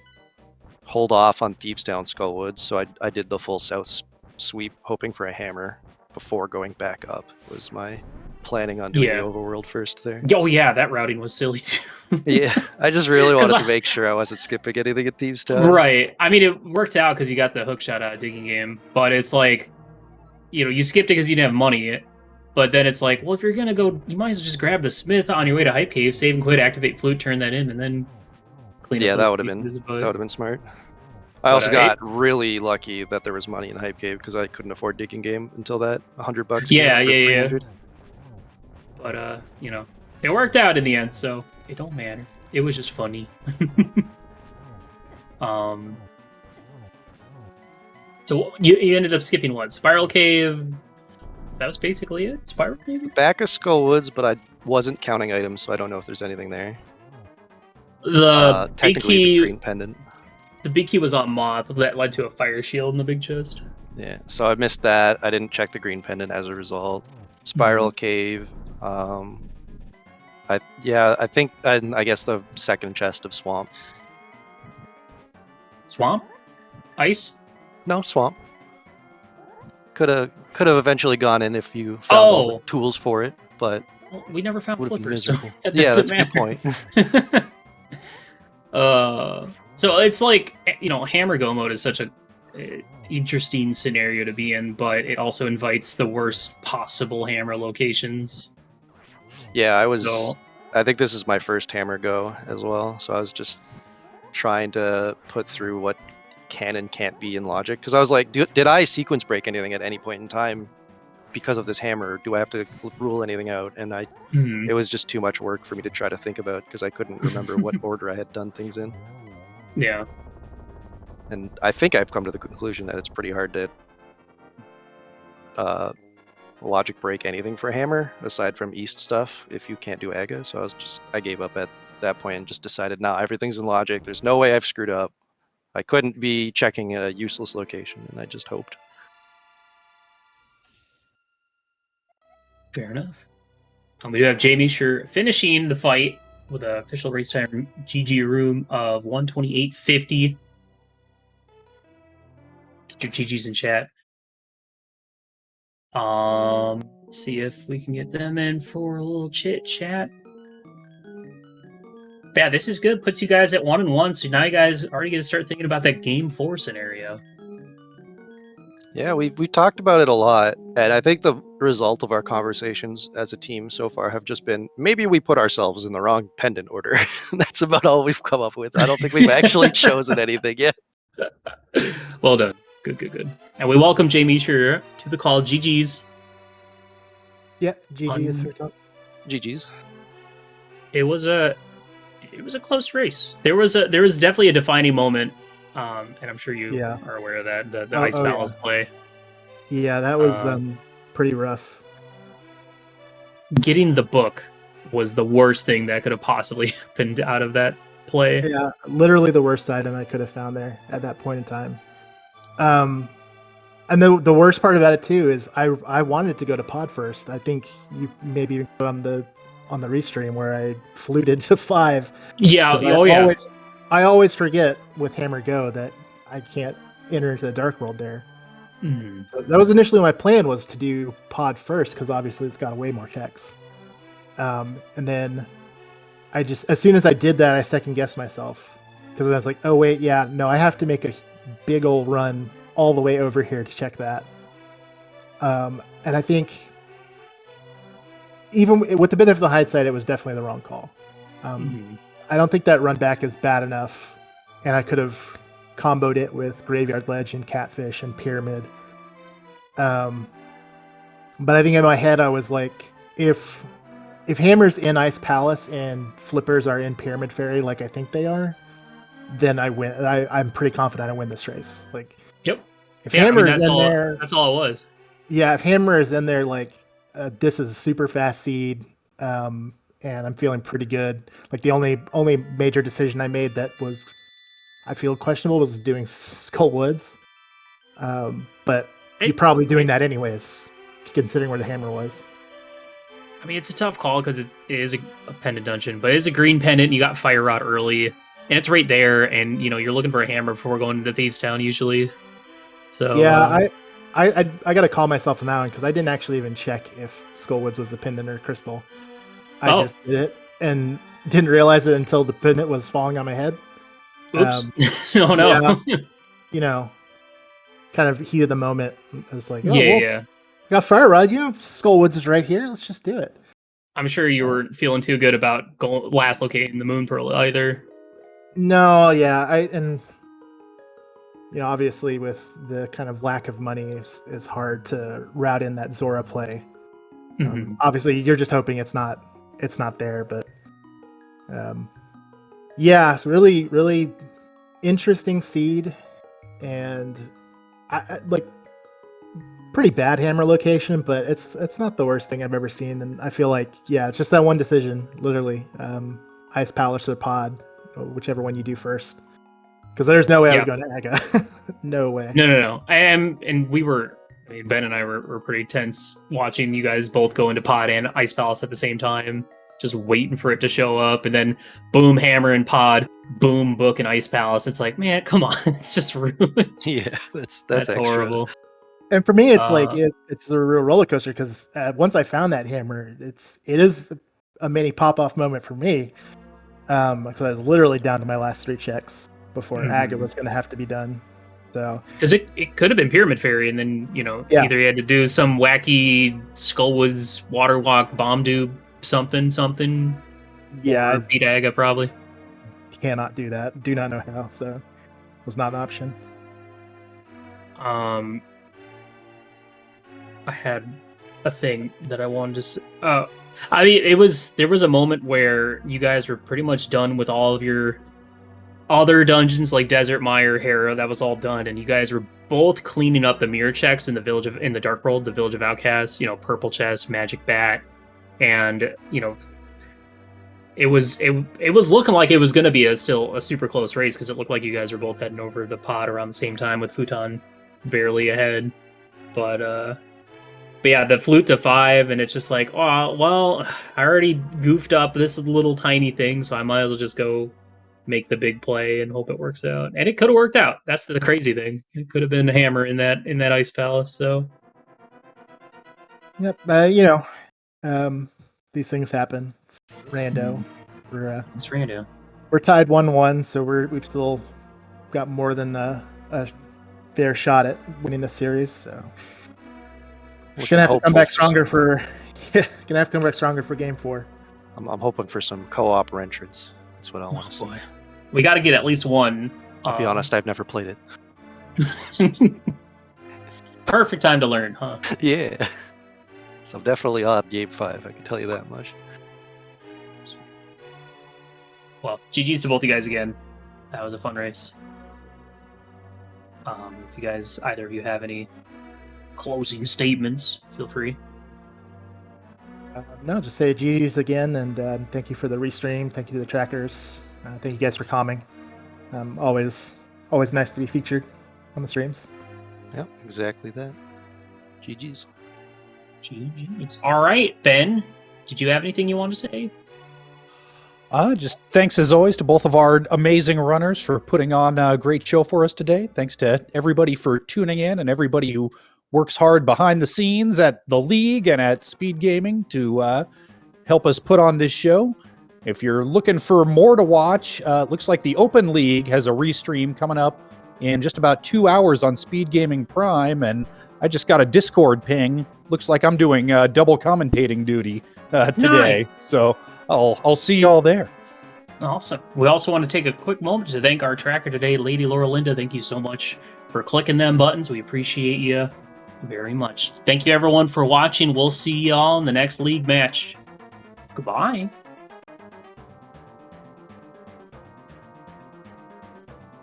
hold off on Thieves Town Skullwoods, so I did the full south sweep, hoping for a hammer before going back up. Was my planning on doing the overworld first there. Oh yeah, that routing was silly too. Yeah, I just really wanted to make sure I wasn't skipping anything at Thieves Town. Right. I mean, it worked out because you got the hookshot out of Digging Game, but it's like, you skipped it because you didn't have money. But then it's like, well, if you're gonna go, you might as well just grab the Smith on your way to Hype Cave, save and quit, activate Flute, turn that in, and then clean up. Yeah, that would have been smart. I also got really lucky that there was money in Hype Cave because I couldn't afford Digging Game until that $100. Yeah. But it worked out in the end, so it don't matter. It was just funny. So you ended up skipping what? Spiral Cave. That was basically it. Spiral maybe. Back of Skullwoods, but I wasn't counting items, so I don't know if there's anything there. The technically the green pendant. The big key was on Moth. That led to a fire shield in the big chest. Yeah, so I missed that. I didn't check the green pendant as a result. Spiral Cave. I think I guess the second chest of swamp. Swamp? Ice? No, swamp. Could have eventually gone in if you found all the tools for it, but well, we never found would have been flippers, so miserable. that Yeah, doesn't that's a good matter. point. So it's like, hammer go mode is such a interesting scenario to be in, but it also invites the worst possible hammer locations. Yeah, So I think this is my first hammer go as well, so I was just trying to put through what can and can't be in logic, because I was like, did I sequence break anything at any point in time because of this hammer? Do I have to rule anything out? And it was just too much work for me to try to think about, because I couldn't remember what order I had done things in. yeah. And I think I've come to the conclusion that it's pretty hard to logic break anything for hammer aside from east stuff if you can't do aga. So I gave up at that point and just decided, nah, everything's in logic. There's no way I've screwed up. I couldn't be checking a useless location, and I just hoped. Fair enough. And we do have Jamie Sure finishing the fight with an official race time GG room of 128.50. Get your GGs in chat. Let's see if we can get them in for a little chit chat. Yeah, this is good. Puts you guys at 1-1. So now you guys are already going to start thinking about that game 4 scenario. Yeah, we talked about it a lot, and I think the result of our conversations as a team so far have just been, maybe we put ourselves in the wrong pendant order. That's about all we've come up with. I don't think we've actually chosen anything yet. Well done. Good. And we welcome Jamie Sure to the call. GG's. Yeah, GG's for top. GG's. It was a close race. There was definitely a defining moment. And I'm sure you are aware of that, the Ice Palace play. Yeah, that was pretty rough. Getting the book was the worst thing that could have possibly happened out of that play. Yeah, literally the worst item I could have found there at that point in time. And the worst part about it too is I wanted to go to pod first. I think you maybe on the restream where I fluted to 5. Yeah. I always forget with Hammer Go that I can't enter into the Dark World there. Mm-hmm. So that was initially my plan, was to do pod first, because obviously it's got way more checks. And then as soon as I did that, I second guessed myself, because I was like, oh wait, yeah, no, I have to make a big old run all the way over here to check that. And I think even with the benefit of the hindsight, it was definitely the wrong call. I don't think that run back is bad enough, and I could have comboed it with Graveyard Legend, Catfish, and Pyramid. But I think in my head I was like, if Hammer's in Ice Palace and Flippers are in Pyramid Fairy, like I think they are, then I win. I'm pretty confident I win this race. Like, yep. If Hammer is in there, that's all it was. Yeah, if Hammer is in there, like this is a super fast seed. And I'm feeling pretty good. Like the only major decision I made that was, I feel questionable, was doing Skull Woods. But you're probably doing that anyways, considering where the hammer was. I mean, it's a tough call because it is a pendant dungeon, but it's a green pendant. And you got Fire Rod early, and it's right there. And you're looking for a hammer before going into Thieves Town usually. So yeah, I got to call myself on that one, because I didn't actually even check if Skull Woods was a pendant or crystal. I just did it and didn't realize it until the pendant was falling on my head. Oops. Oh no. Yeah, kind of heat of the moment. I was like, yeah. I got Fire Rod. Skull Woods is right here. Let's just do it. I'm sure you weren't feeling too good about last locating the Moon Pearl either. No, yeah. Obviously with the kind of lack of money, it's hard to route in that Zora play. Obviously, you're just hoping it's not there, but yeah, really, really interesting seed, and I like pretty bad hammer location, but it's not the worst thing I've ever seen, and I feel like, yeah, it's just that one decision, literally, Ice Palace or Pod, whichever one you do first, because there's no way I was going to Aga. No way. No. And Ben and I were pretty tense watching you guys both go into Pod and Ice Palace at the same time. just waiting for it to show up, and then boom, hammer and pod, boom, book and ice palace. It's like, man, come on, it's just ruined. Yeah, that's That's extra. horrible. And for me, it's like Uh, it's a real roller coaster because once I found that hammer, it is a mini pop off moment for me. Because I was literally down to my last 3 checks before Aga was going to have to be done. So because it could have been Pyramid Fairy, and then Yeah. either you had to do some wacky Skullwoods water walk bomb dube something. yeah, Or beat Aga probably. I cannot do that. Do not know how. So it was not an option. I had a thing that I wanted to say. I mean, there was a moment where you guys were pretty much done with all of your other dungeons like Desert Mire, Hera. That was all done, and you guys were both cleaning up the mirror checks in the Dark World, the Village of Outcasts. Purple chest, Magic Bat, and it was looking like it was going to be still a super close race because it looked like you guys were both heading over the pod around the same time with Futon barely ahead, but yeah, the flute to 5, and it's just like, oh, well, I already goofed up this little tiny thing, so I might as well just go make the big play and hope it works out. And it could have worked out. That's the crazy thing. It could have been a hammer in that ice palace. So, Yep. These things happen. It's rando. it's random. We're tied 1-1, so we've still got more than a fair shot at winning the series. So. Gonna have to come back stronger for game 4. I'm hoping for some co-op entrance. That's what I want to see. We got to get at least one. I'll be honest, I've never played it. Perfect time to learn, huh? Yeah. So I'm definitely on game 5. I can tell you that much. Well, GG's to both you guys again. That was a fun race. If either of you have any closing statements, feel free. No, just say GG's again, and thank you for the restream. Thank you to the trackers. Thank you guys for coming. Always nice to be featured on the streams. Yep, exactly that. GG's. GG's. All right, Ben, did you have anything you want to say? Just thanks as always to both of our amazing runners for putting on a great show for us today. Thanks to everybody for tuning in and everybody who works hard behind the scenes at the league and at SpeedGaming to help us put on this show. If you're looking for more to watch, looks like the Open League has a restream coming up in just about 2 hours on SpeedGaming Prime, and I just got a Discord ping. Looks like I'm doing double commentating duty today, Nice. so I'll see y'all there. Awesome. We also want to take a quick moment to thank our tracker today, Lady Laura Linda. Thank you so much for clicking them buttons. We appreciate you very much. Thank you, everyone, for watching. We'll see y'all in the next league match. Goodbye.